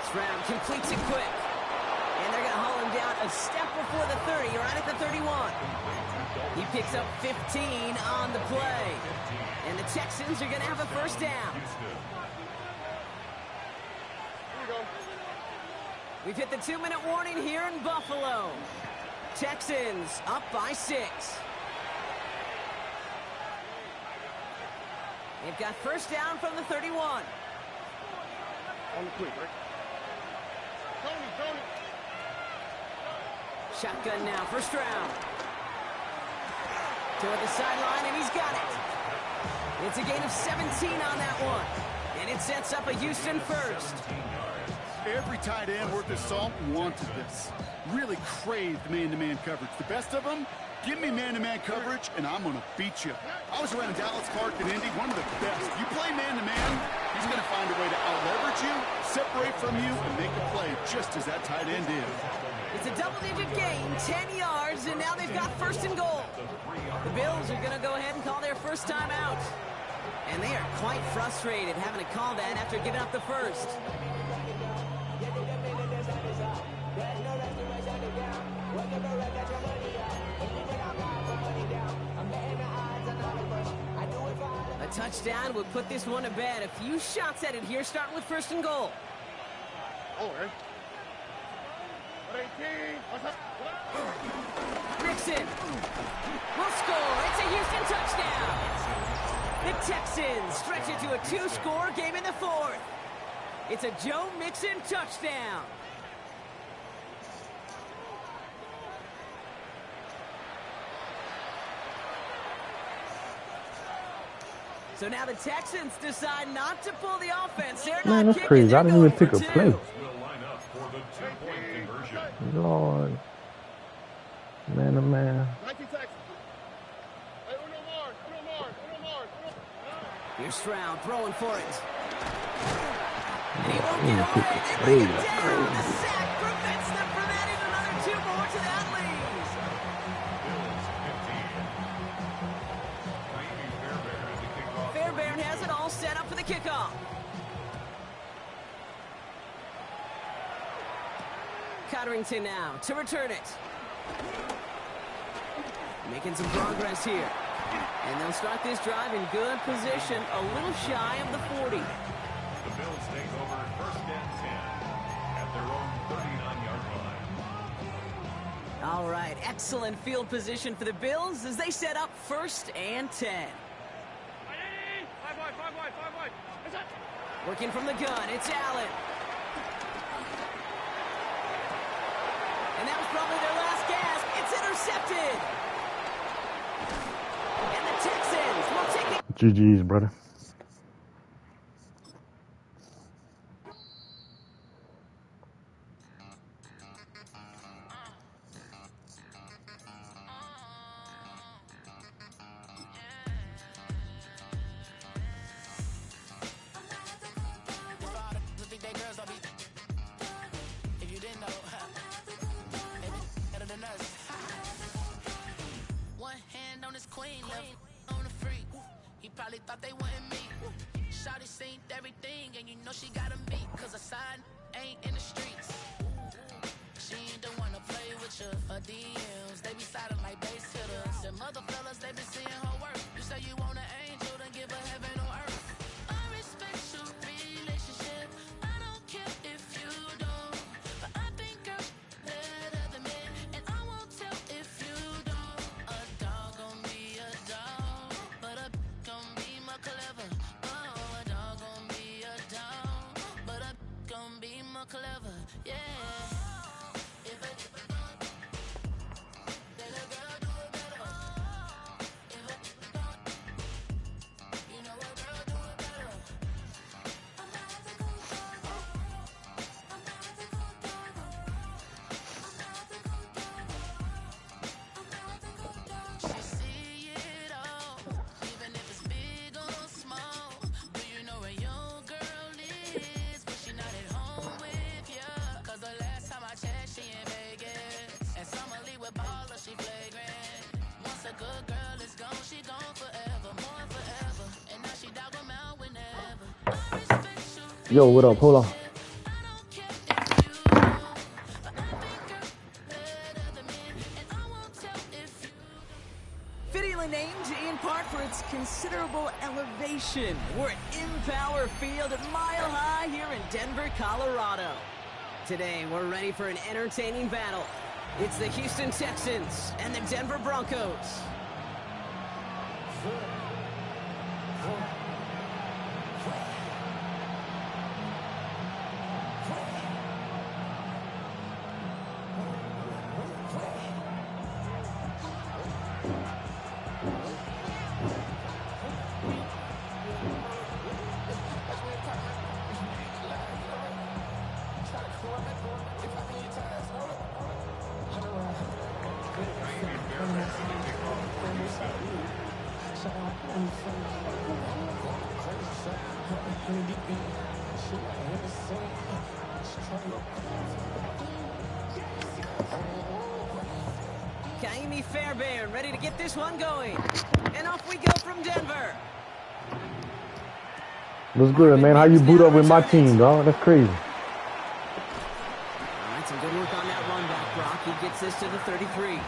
Stroud completes it quick. And they're going to haul him down a step before the 30, right at the 31. He picks up 15 on the play. And the Texans are going to have a first down. We've hit the 2-minute warning here in Buffalo. Texans up by 6. They've got first down from the 31. On the quick, right? Tony. Shotgun now, first round. Toward the sideline, and he's got it. It's a gain of 17 on that one. And it sets up a Houston first. Every tight end worth his salt wanted this. Really craved man-to-man coverage. The best of them, give me man-to-man coverage, and I'm going to beat you. I was around Dallas Clark and Indy, one of the best. You play man-to-man, he's going to find a way to out-leverage you, separate from you, and make a play, just as that tight end did. It's a double-digit gain, 10 yards, and now they've got first and goal. The Bills are going to go ahead and call their first time out. And they are quite frustrated having to call that after giving up the first. A touchdown would put this one to bed. A few shots at it here, starting with first and goal. Mixon will score. It's a Houston touchdown. The Texans stretch it to a 2-score game in the 4th. It's a Joe Mixon touchdown. So now the Texans decide not to pull the offense. They're Man, not that's crazy. I didn't even pick a play. Will line up for the 2-point conversion. Lord. Man, oh man. Here's Stroud throwing for it. And he won't Ooh, get pick away. a They play. bring it That's down. crazy. The sack prevents them from adding another 2 more to that lead. Bills 15. Miami Fairbairn at the kickoff. Fairbairn has it all set up for the kickoff. Cotterington now to return it. Making some progress here. And they'll start this drive in good position, a little shy of the 40. The Bills take over first and 10 at their own 39-yard line. All right, excellent field position for the Bills as they set up first and 10. 5 wide. Is that? Working from the gun, it's Allen. And that was probably their last gasp. It's intercepted. And the Texans will take it. GG's, brother. Probably thought they wanted me. Shawty seen everything, and you know she got 'em beat. Cause a side ain't in the streets. She ain't the one to play with you. Her DMs, they be sliding like base hitters. The mother fellas, they been seeing her work. You say you want an angel, then give her heaven on earth. I respect your relationship. I don't care if you don't. But I think girls better than men. And I won't tell if you don't. A dog gon' be a dog. But a gon' be more clever. Oh, a dog gon' be a dog. But a gon' be more clever. Yeah. If a then a girl do it better. If a you know a girl do it better. I'm not the good dog. I'm not the good dog. I'm not the good dog. I'm not the good dog. She see it all, even if it's big or small. Do you know where your girl is? But she not at home with ya. Cause the last time I checked, she in Vegas. And Summer Lee with baller, she flagrant. Once a good girl is gone, she gone forever, more forever. And now she dog 'em out whenever. I respect you. Yo, what up? Hold on. I don't care if you don't. But I think girls better than men. And I won't tell if you Fittingly named in part for its considerable elevation. We're at Empower Field at Mile High here in Denver, Colorado. Today, we're ready for an entertaining battle. It's the Houston Texans and the Denver Broncos. Fairbairn ready to get this one going. And off we go from Denver. What's good, man? How you boot up with my team, dog? That's crazy. All right, some good work on that run back, Brock. He gets this to the 33.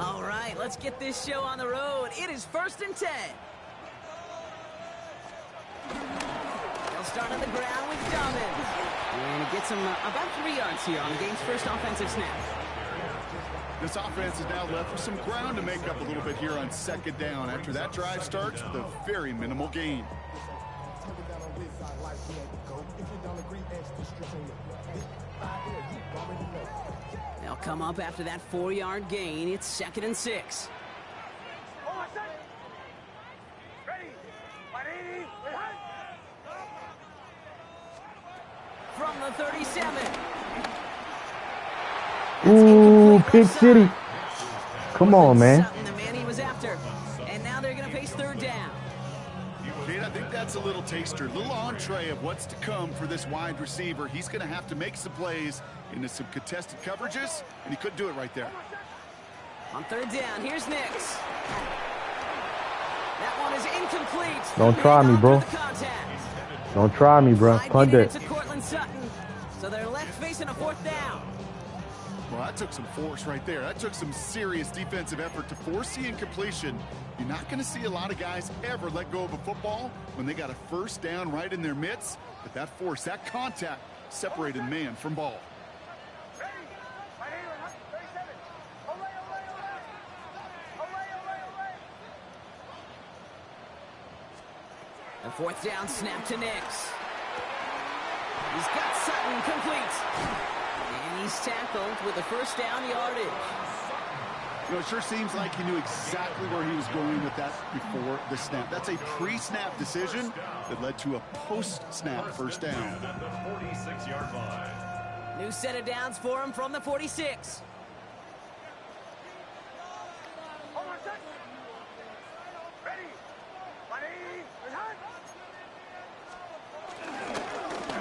All right, let's get this show on the road. It is 1st and 10. They'll start on the ground with Dobbins. And he gets him about 3 yards here on the game's first offensive snap. This offense is now left with some ground to make up a little bit here on 2nd down after that drive starts with a very minimal gain. They'll come up after that 4-yard gain. It's 2nd and 6. From the 37. Ooh, Pick City. Come on, man. The man he was after. And now they're going to face 3rd down. Kate, I think that's a little taster, a little entree of what's to come for this wide receiver. He's going to have to make some plays into some contested coverages, and he couldn't do it right there. On 3rd down, here's Nix. That one is incomplete. Don't try me, bro. Don't try me, bro. Punt that. So they're left facing a 4th down. Well, that took some force right there. That took some serious defensive effort to force the incompletion. You're not going to see a lot of guys ever let go of a football when they got a 1st down right in their midst. But that force, that contact, separated man from ball. A 4th down snap to Nix. He's got Sutton complete. And he's tackled with a 1st down yardage. You know, it sure seems like he knew exactly where he was going with that before the snap. That's a pre-snap decision that led to a post-snap 1st down. New set of downs for him from the 46.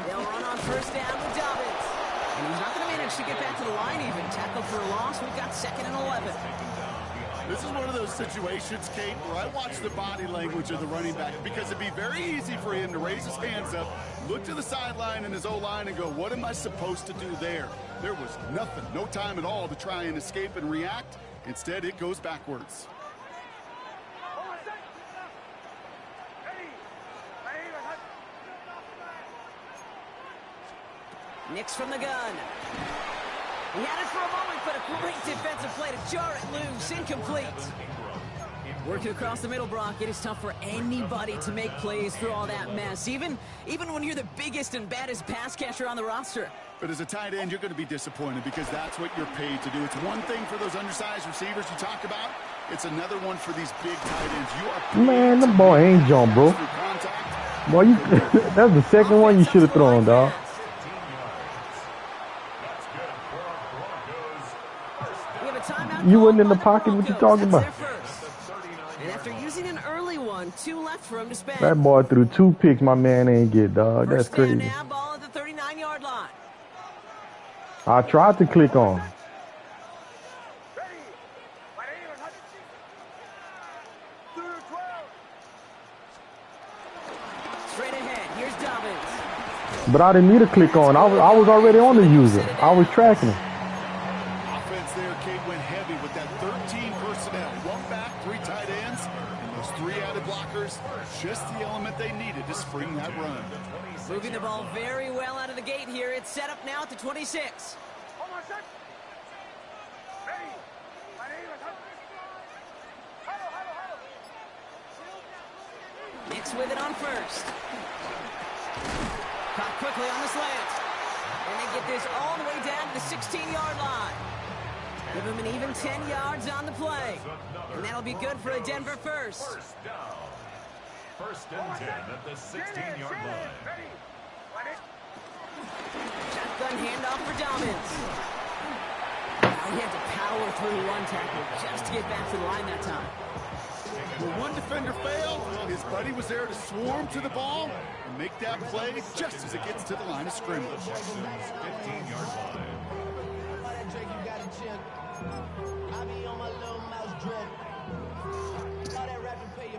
They'll run on 1st down with Dobbins. And he's not going to manage to get back to the line even. Tackled for a loss. We've got 2nd and 11. This is one of those situations, Kate, where I watch the body language of the running back because it'd be very easy for him to raise his hands up, look to the sideline and his O-line and go, what am I supposed to do there? There was nothing, no time at all to try and escape and react. Instead, it goes backwards. Nix from the gun. He had it for a moment, but a great defensive play to jar it loose. Incomplete. Working across the middle, Brock, it is tough for anybody to make plays through all that mess, even when you're the biggest and baddest pass catcher on the roster. But as a tight end, you're going to be disappointed because that's what you're paid to do. It's one thing for those undersized receivers you talk about. It's another one for these big tight ends. You are paid. Man, the ball ain't jump, bro. Boy, you that's the 2nd one you should have thrown, dog. You wasn't in the pocket. What you talking about? And after using an early one, 2 left for him to spend. That boy threw 2 picks my man ain't get, dog. That's crazy. Now, ball at the 39-yard line. I tried to click on. Straight ahead, here's Dobbins. But I didn't need to click on. I was already on the user. I was tracking him. Offense there, Kate, went heavy with that 3 tight ends, and those 3 added blockers, just the element they needed to spring that run. Moving the ball very well out of the gate here. It's set up now at the 26. Nix with it on first. Caught quickly on the slant. And they get this all the way down to the 16-yard line. Give them an even 10 yards on the play. And that'll be good for a Denver first. First down. First and 10 at the 16-yard line. Shotgun handoff for Dobbins. He had to power through one tackle just to get back to the line that time. When one defender failed, his buddy was there to swarm to the ball and make that play just as it gets to the line of scrimmage. Texans 15-yard line.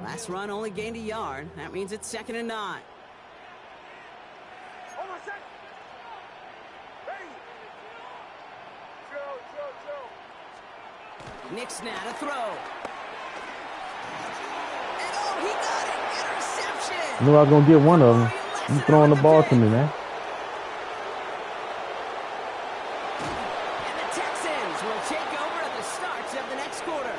Last run only gained a yard. That means it's 2nd and 9. Nix now to throw. And oh, he got it! Interception! I knew I was going to get one of them. You throwing the ball to me, man. And the Texans will take over at the start of the next quarter.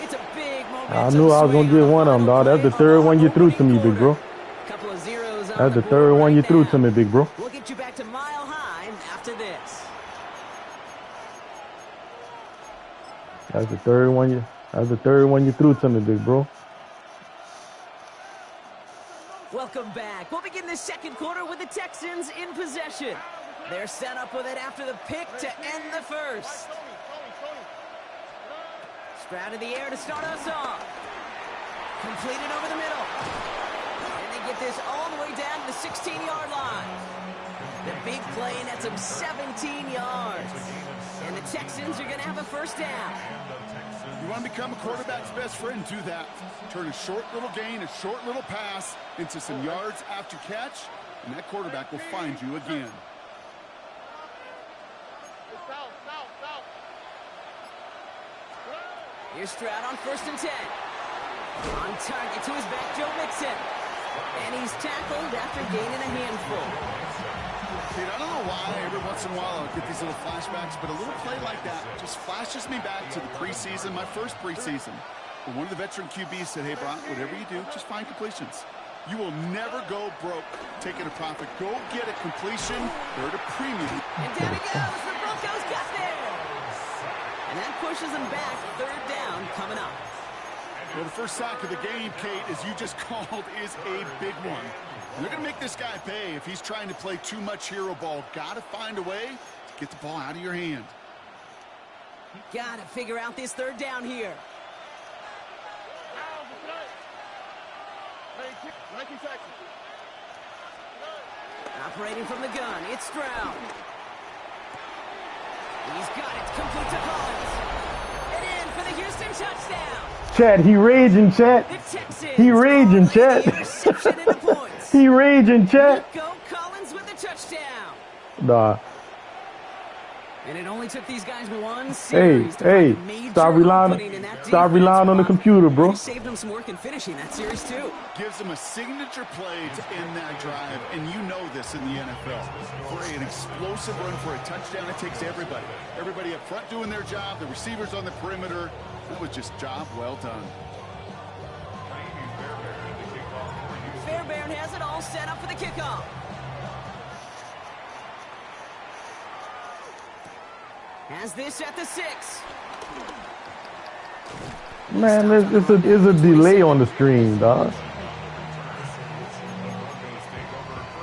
It's a big moment. I knew I was going to get one of them, dog. That's the 3rd one you threw to me, big bro. Couple of zeros on That's the board 3rd one you right threw now. to me, big bro. We'll get you back to Mile High after this. That's the 3rd one you. That's the 3rd one you threw to me, big bro. Welcome back. We'll begin the second quarter with the Texans in possession. They're set up with it after the pick to end the first. Sprout in the air to start us off. Completed over the middle. And they get this all the way down to the 16-yard line. The big play nets them 17 yards. And the Texans are going to have a first down. You want to become a quarterback's best friend, do that. Turn a short little gain, a short little pass into some yards after catch, and that quarterback will find you again. Here's Stroud on 1st and 10. On target to his back, Joe Mixon. And he's tackled after gaining a handful. Dude, I don't know why every once in a while I'll get these little flashbacks, but a little play like that just flashes me back to the preseason, my first preseason. But one of the veteran QBs said, hey, Brock, whatever you do, just find completions. You will never go broke taking a profit. Go get a completion. They're at a premium. And down he goes. The Broncos got there. And that pushes them back. 3rd down coming up. Well, the first sack of the game, Kate, as you just called, is a big one. And they're going to make this guy pay if he's trying to play too much hero ball. Got to find a way to get the ball out of your hand. Got to figure out this 3rd down here. Operating from the gun, it's Stroud. He's got it, complete to Collins. And in for the Houston touchdown. Chat, he raging, chat. The Texans He raging, chat. interception and the points. He raging, chat. Go Collins with the touchdown. Nah. And it only took these guys one Hey, series to hey, find a major stop opening in that stop defense, relying on the Brock. computer, bro. He saved them some work in finishing that series, too. Gives them a signature play to end that drive, and you know this in the NFL. For an explosive run for a touchdown, it takes everybody. Everybody up front doing their job, the receivers on the perimeter. That was just job well done. Fairbairn has it all set up for the kickoff. Has this at the 6. Man, it's a delay on the stream, dog.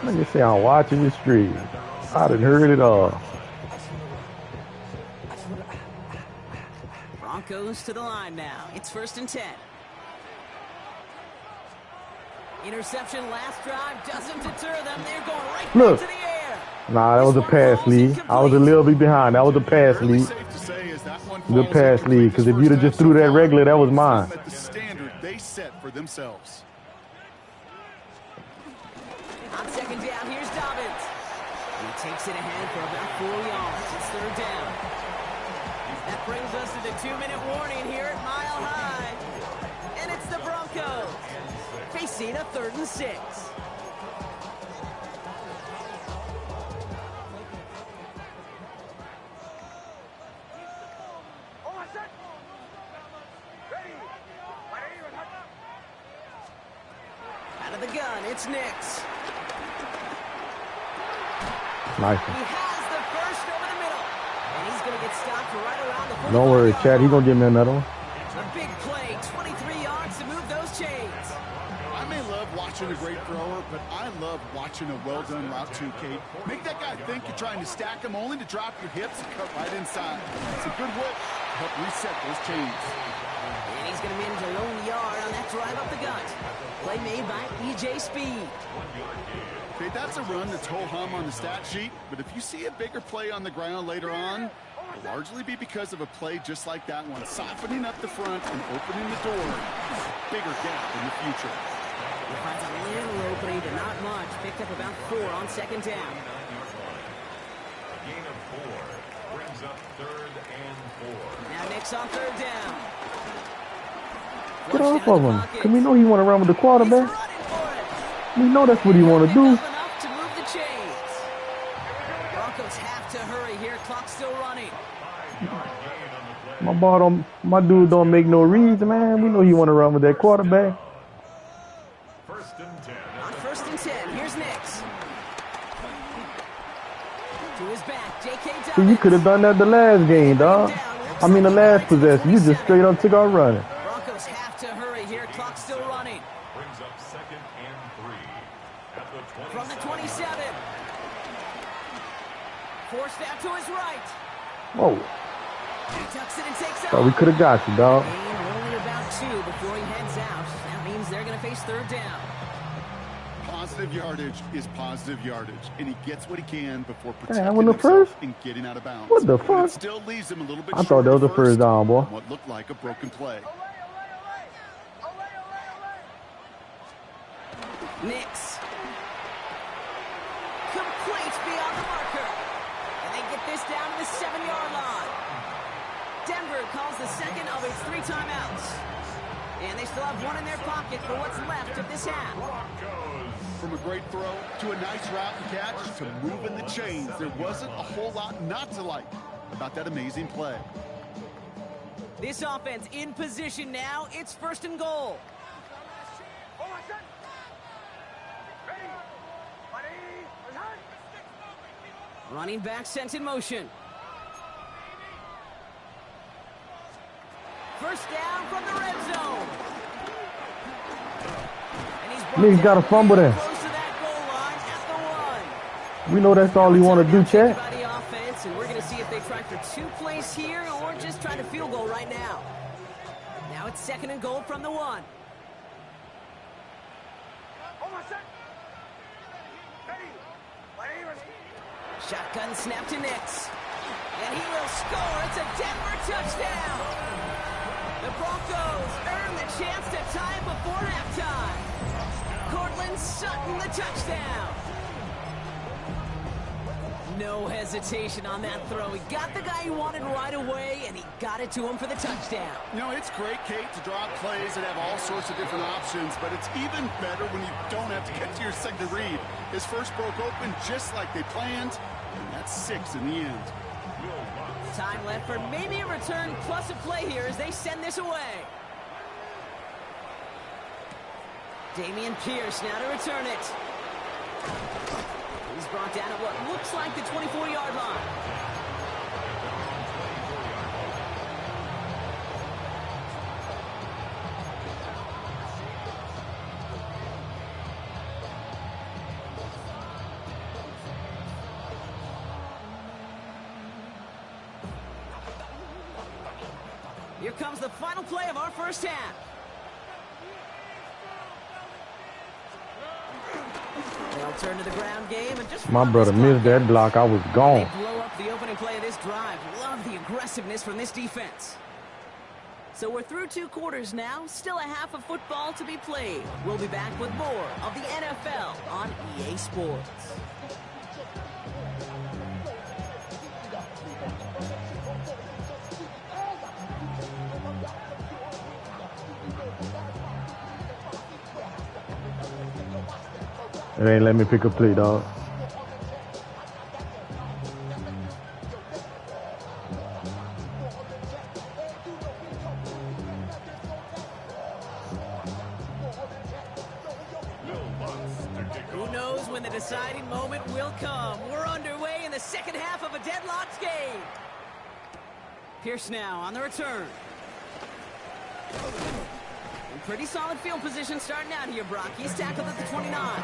Let me say I'm watching the stream. I done heard it all. Broncos to the line now. It's 1st and 10. Interception last drive doesn't deter them. They're going right Look. back to the air. Nah, that was a pass lead. I was a little bit behind. That was a pass Really lead. safe to say is that one The falls pass incomplete lead, because this if you'd have first just half threw that so far. regular, that was Puts mine. them at the standard they set for themselves. On 2nd down, here's Dobbins. He takes it ahead for about 4 yards. It's 3rd down. That brings us to the 2-minute warning here at Mile High. And it's the Broncos facing a 3rd and 6. Out of the gun, it's Nix. Nice. He has the first over the middle. And he's going to get stopped right around the 45-yard line. Don't worry, Chad. He's going to give me another one. A big play, 23 yards to move those chains. I may love watching a great thrower, but I love watching a well-done route too, Kate. Make that guy think you're trying to stack him only to drop your hips and cut right inside. It's a good whip to help reset those chains. And he's going to manage a lone yard on that drive up the gut. Play made by E.J. Speed. Okay, that's a run that's ho-hum on the stat sheet, but if you see a bigger play on the ground later on, it'll largely be because of a play just like that one, softening up the front and opening the door. Bigger gap in the future. He finds a little opening, but not much. Picked up about 4 on 2nd down. Gain of 4 brings up 3rd and 4. Now Nix on 3rd down. Get off of him. Can we know he want to run with the quarterback? We know that's what he want to do. Enough to move the chains. Broncos have to hurry here. Clock still running. My dude don't make no reads, man. We know he want to run with that quarterback. 1st and 10. On 1st and 10, here's Nix. To his back, J.K. Dobbins. See, you could have done that the last game, dog. I mean, the last possession. You just straight up took our running. Broncos have to hurry here. Clock still running. Brings up 2nd and 3. At the 27. From the 27. Forced out to his right. Whoa. He tucks it and takes Thought we could have got you, dog. Gain only about 2 before he heads out. That means they're going to face 3rd down. Positive yardage is positive yardage, and he gets what he can before I protecting went the himself first? and getting out of bounds. What the But fuck? it still leaves him a little bit I thought that was the first down, boy. on what looked like a broken play. Nix. Complete beyond the marker. And they get this down to the 7-yard line. Denver calls the second of its 3 timeouts. And they still have 1 in their pocket for what's left of this half. From a great throw to a nice route and catch to moving the chains, there wasn't a whole lot not to like about that amazing play. This offense in position now. It's 1st and goal. Running back sent in motion. 1st down from the red zone. And Niggas got a fumble there. close to that goal line at the 1. We know that's all he want to do, Chad. By the offense, and we're going to see if they try for 2 plays here or just try to field goal right now. Now it's 2nd and goal from the 1. Shotgun snap to Nix. And he will score. It's a Denver touchdown. The Broncos earn the chance to tie before halftime. Cortland Sutton, the touchdown. No hesitation on that throw. He got the guy he wanted right away, and he got it to him for the touchdown. You know, it's great, Kate, to draw up plays and have all sorts of different options, but it's even better when you don't have to get to your second read. His first broke open just like they planned, and that's 6 in the end. Time left for maybe a return plus a play here as they send this away. Damian Pierce now to return it. He's brought down at what looks like the 24-yard line. Here comes the final play of our first half. They'll turn to the ground game and just My brother missed that block. I was gone. They blow up the opening play of this drive. Love the aggressiveness from this defense. So we're through 2 quarters now. Still a half of football to be played. We'll be back with more of the NFL on EA Sports. It ain't let me pick a play, dog. Who knows when the deciding moment will come? We're underway in the second half of a deadlocked game. Pierce now on the return. In pretty solid field position starting out here, Brock. He's tackled at the 29.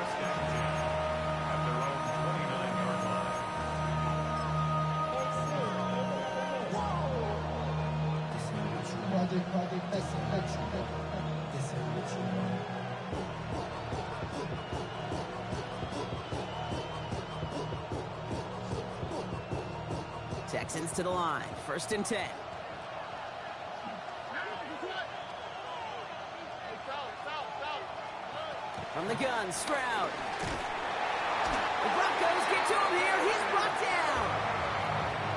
Texans to the line. 1st and 10. From the gun, Stroud. The Broncos get to him here. He's brought down.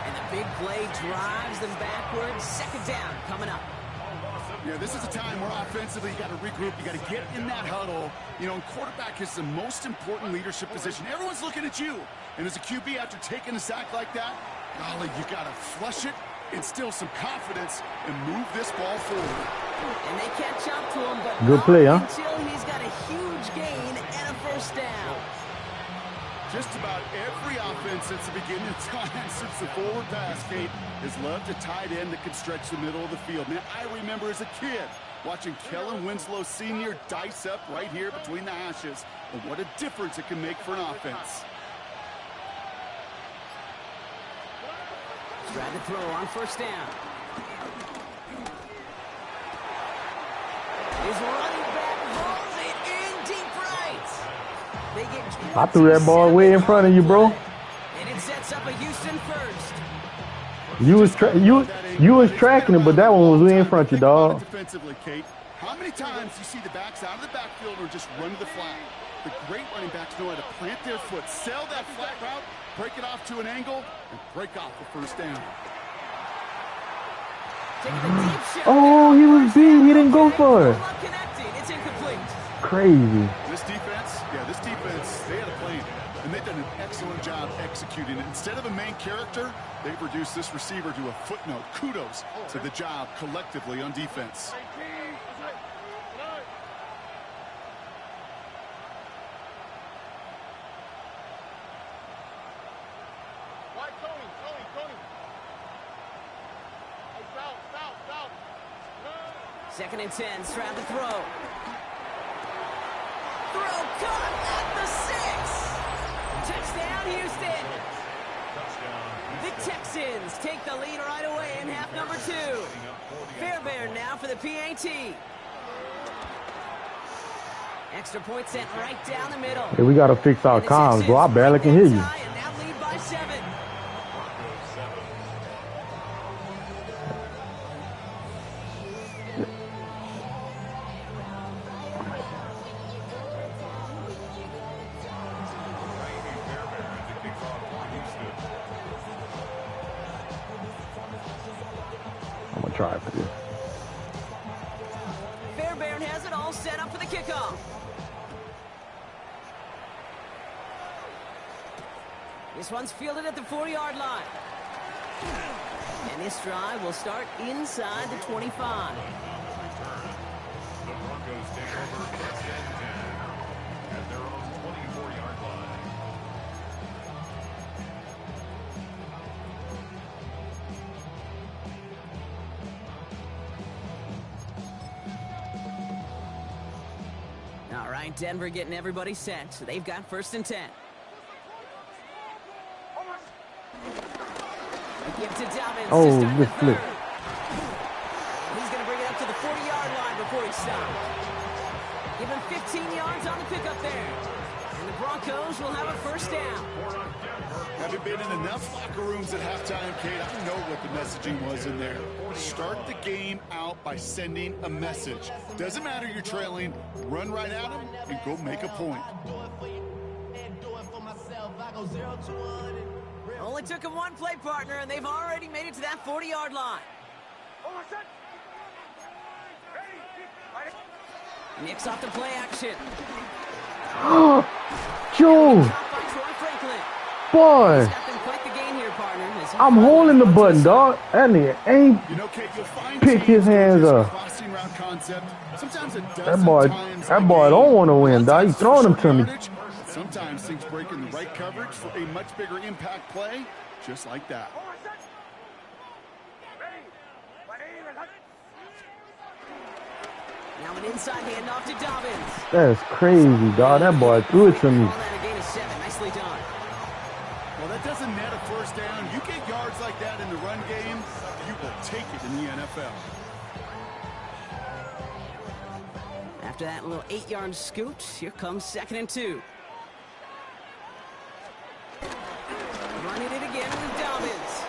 And the big play drives them backwards. 2nd down coming up. Yeah, this is a time where offensively you got to regroup. You got to get in that huddle. You know, and quarterback is the most important leadership position. Everyone's looking at you. And as a QB, after taking a sack like that, golly, you got to flush it, instill some confidence, and move this ball forward. And they catch up to him, but good play, huh? Until he's got a huge gain and a 1st down. Just about every offense since the beginning of time, since the forward pass, Kate, has loved a tight end that can stretch the middle of the field. Man, I remember as a kid watching Kellen Winslow Sr. dice up right here between the hashes, and what a difference it can make for an offense. Trying to throw on 1st down. His running back rolls it in deep right. They get I threw that ball way in front of you, bro. And it sets up a Houston 1st. You was tracking it, but that one was way in front of you, dog. Defensively, Kate, how many times do you see the backs out of the backfield or just run to the flat? The great running backs know how to plant their foot, sell that flat route, break it off to an angle, and break off the 1st down. Oh, he was beat. He didn't go for it. It's incomplete. Crazy. This defense, they had a plan, and they've done an excellent job executing it. Instead of a main character, they've reduced this receiver to a footnote. Kudos to the job collectively on defense. Second and 10, Stroud to throw. Throw caught at the 6. Touchdown, Houston. The Texans take the lead right away in half number 2. Fairbairn now for the PAT. Extra point sent right down the middle. Hey, we got to fix our comms, bro. I barely can hear you. And now lead by 7. I'm going to try for this. Fairbairn has it all set up for the kickoff. This one's fielded at the 4-yard line. And this drive will start inside the 25. The Broncos take over 1st and 10 at their own 24-yard line. All right, Denver getting everybody set. So they've got 1st and 10. Give to Dobbins. Oh, good flip. He's going to bring it up to the 40-yard line before he stops. Give him 15 yards on the pickup there. And the Broncos will have a 1st down. Haven't been in enough locker rooms at halftime, Kate. I know what the messaging was in there. Start the game out by sending a message. Doesn't matter you're trailing, run right at them and go make a point. Only took him one play, partner, and they've already made it to that 40-yard line. Nick's off the play action. Joe. Boy. He's got them quite the gain here, partner. I'm holding the button, dog. That nigga ain't pick his hands up. That boy don't want to win, dog. He's throwing them to me. Sometimes things break in the right coverage for a much bigger impact play, just like that. Now an inside handoff to Dobbins. That's crazy, dog. That boy threw it to me. That a gain of 7. Nicely done. Well, that doesn't net a first down. You get yards like that in the run game, you will take it in the NFL. After that little 8-yard scoot, here comes 2nd and 2. Running it again with Dobbins.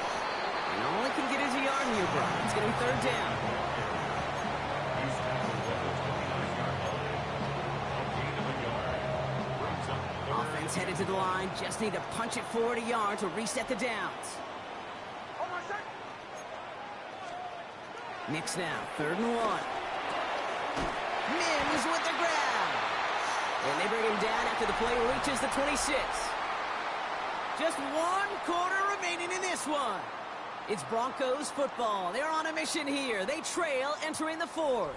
And all he can get is a yard here, bro. It's going to be 3rd down. Offense headed to the line. Just need to punch it forward a yard to reset the downs. Knicks now, 3rd and 1. Mims with the grab. And they bring him down after the play reaches the 26. Just 1 quarter remaining in this one. It's Broncos football. They're on a mission here. They trail entering the 4th.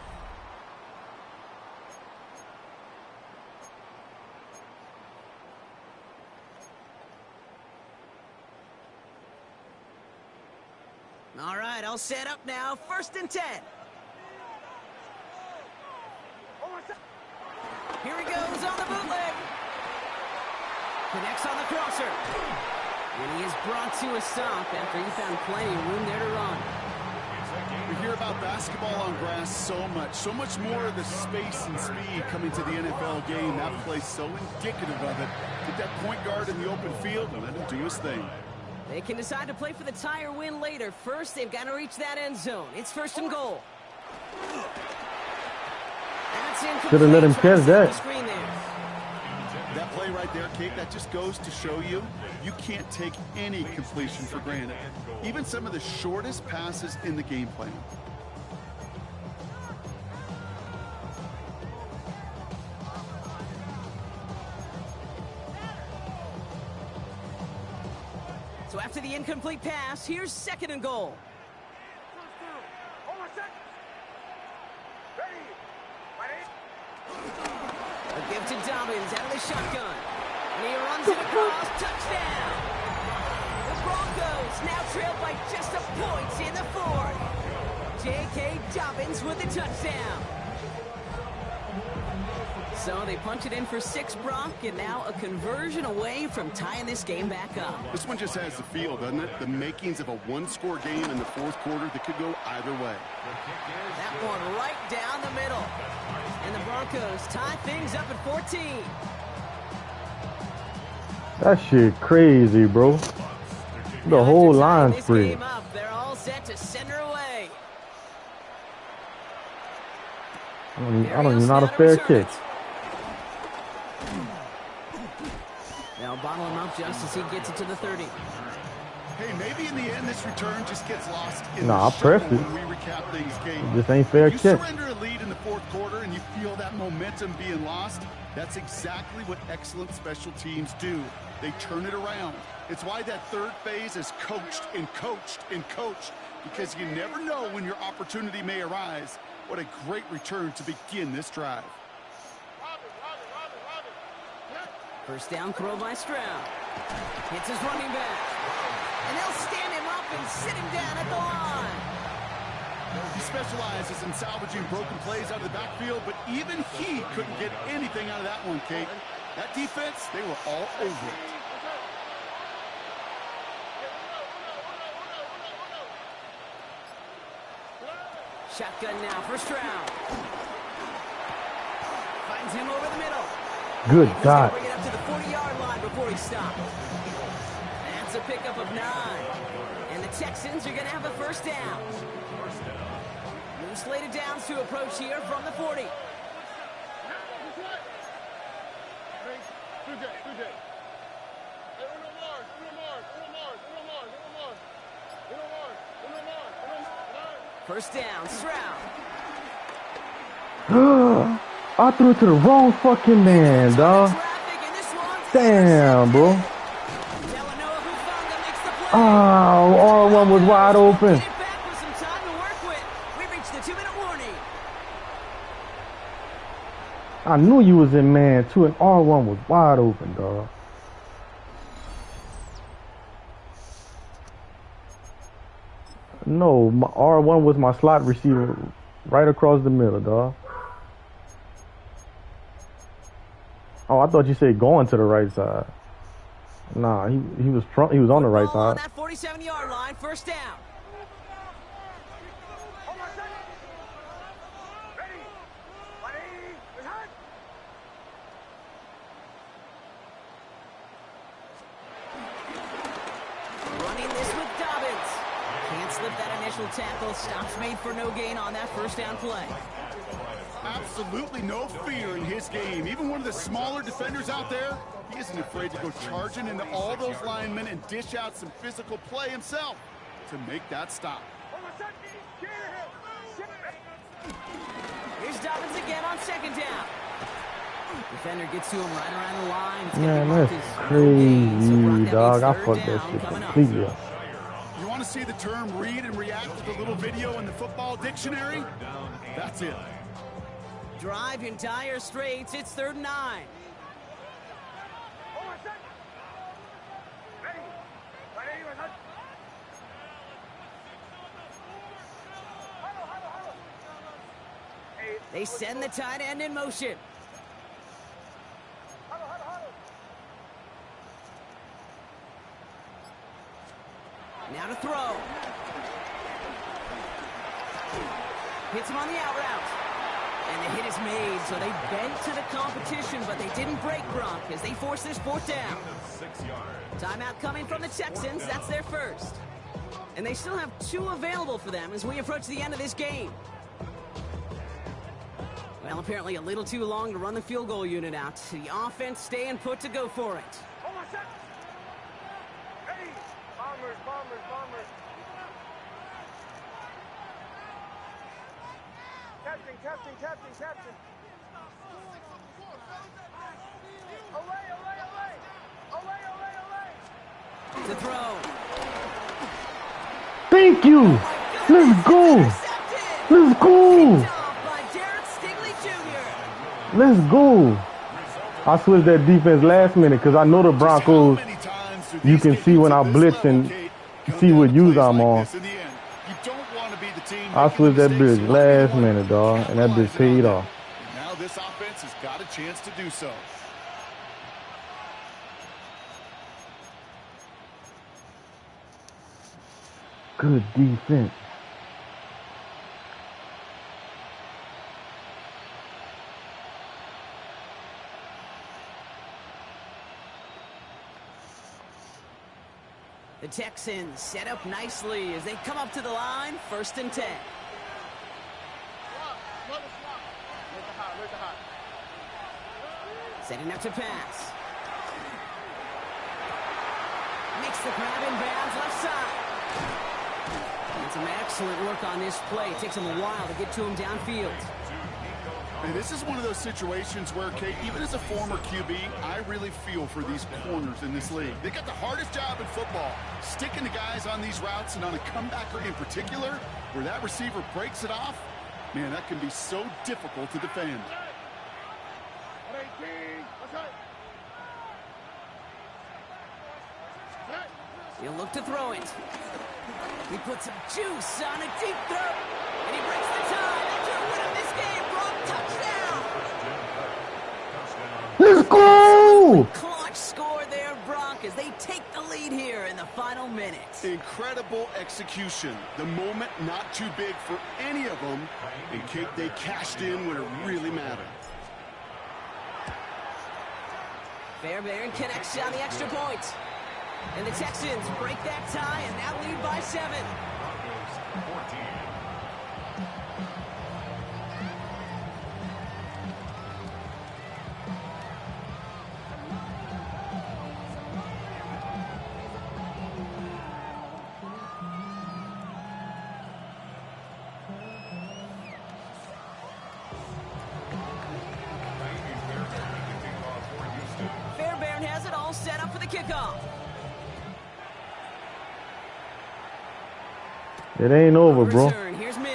All right, I'll set up now. 1st and 10. Here he goes on the bootleg. Connects on the crosser. And he is brought to a stop after he found plenty of room there to run. We hear about basketball on grass so much more of the space and speed coming to the NFL game. That play's so indicative of it. Get that point guard in the open field and let him do his thing. They can decide to play for the tie or win later. First, they've got to reach that end zone. It's 1st and goal. Should have let him catch that. That play right there, Kate, that just goes to show you, you can't take any completion for granted. Even some of the shortest passes in the game plan. So after the incomplete pass, here's 2nd and goal. A give to Dobbins out of the shotgun. And he runs it across. Touchdown! The Broncos now trail by just a point in the 4th. J.K. Dobbins with the touchdown. So they punch it in for 6, Brock, and now a conversion away from tying this game back up. This one just has the feel, doesn't it? The makings of a 1-score game in the 4th quarter that could go either way. That one right down the middle. And the Broncos tie things up at 14. That shit crazy, bro. The whole line free. They're all set to send her away. I don't even know how to fair kick. They'll bottle him up just as he gets it to the 30. Hey, maybe in the end this return just gets lost in I pressed it. when we recap things, Kate. It just ain't fair you kick. Surrender a lead in the 4th quarter and you feel that momentum being lost. That's exactly what excellent special teams do. They turn it around. It's why that 3rd phase is coached and coached and coached, because you never know when your opportunity may arise. What a great return to begin this drive. First down throw by Stroud. Hits his running back. And they'll stand him up and sit him down at the line. He specializes in salvaging broken plays out of the backfield, but even he couldn't get anything out of that one, Kate. That defense, they were all over it. Shotgun now for Stroud. Finds him over the middle. Good God. Bring it up to the 40-yard line before he stops. That's a pickup of 9. And the Texans are going to have a 1st down. New slated downs to approach here from the 40. First down, Stroud. I threw it to the wrong fucking man, dog. Traffic, and this one's Damn, bro. Oh, R1 was wide open. Get it back with some time to work with. We reached the 2-minute warning. I knew you was in man too, and R1 was wide open, dog. No, my R1 was my slot receiver right across the middle, dog. Oh, I thought you said going to the right side. Nah, he was on the right side. On that 47-yard line, first down. Running this with Dobbins. Can't slip that initial tackle. Stops made for no gain on that first down play. Absolutely no fear in his game. Even one of the smaller defenders out there, he isn't afraid to go charging into all those linemen and dish out some physical play himself to make that stop. Here's Dobbins again on second down. Defender gets to him right around the line. Man, that's crazy, dog. I fucked that shit completely up. You want to see the term read and react to the little video in the football dictionary? That's it. Drive in dire straits. It's 3rd and 9. They send the tight end in motion. Now to throw. Hits him on the out route. And the hit is made, so they bent to the competition, but they didn't break Gronk as they force this 4th down. Timeout coming from the Texans. That's their first. And they still have 2 available for them as we approach the end of this game. Well, apparently a little too long to run the field goal unit out. The offense staying put to go for it. Captain. To throw. Thank you. Let's go. Let's go. Let's go. I switched that defense last minute because I know the Broncos, you can see when I blitz and see what use I'm on. I switched that bitch last minute, dog, and that bitch paid off. Now this offense has got a chance to do so. Good defense. The Texans set up nicely as they come up to the line, 1st and 10. Setting up to pass. Makes the grab in bounds left side. And some excellent work on this play. It takes him a while to get to him downfield. And this is one of those situations where, Kate, even as a former QB, I really feel for these corners in this league. They got the hardest job in football, sticking to guys on these routes and on a comebacker in particular, where that receiver breaks it off. Man, that can be so difficult to defend. He'll look to throw it. He puts some juice on a deep throw, and he breaks the tie. That's your win of this game. Touchdown! Let's go! Clutch score there, Brock, as they take the lead here in the final minute. Incredible execution. The moment not too big for any of them. And Kate, they cashed in when it really mattered. Fairbairn connects on the extra point. And the Texans break that tie and now lead by 7. Fairbairn has set up for the kickoff. It ain't over, bro. Return. Here's Mims.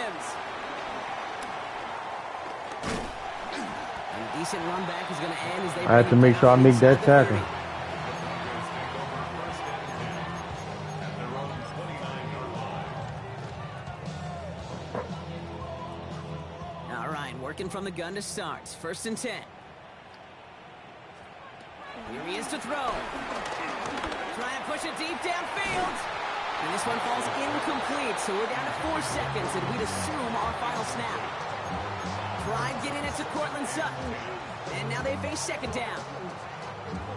And a decent run back is going to end as they I have to make sure I make that tackle. All right, working from the gun to start. 1st and 10. Here he is to throw. Trying to push it deep downfield. And this one falls incomplete, so we're down to 4 seconds, and we'd assume our final snap. Pride getting it to Cortland Sutton, and now they face 2nd down.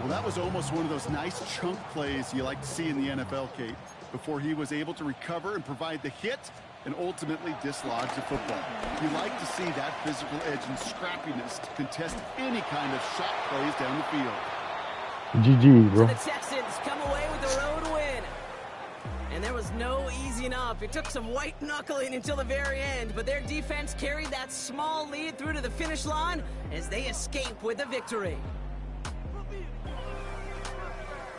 Well, that was almost one of those nice chunk plays you like to see in the NFL, Kate, before he was able to recover and provide the hit and ultimately dislodge the football. You like to see that physical edge and scrappiness to contest any kind of shot plays down the field. GG, bro. So the Texans come away with the road win. And there was no easing up. It took some white knuckling until the very end, but their defense carried that small lead through to the finish line as they escape with a victory.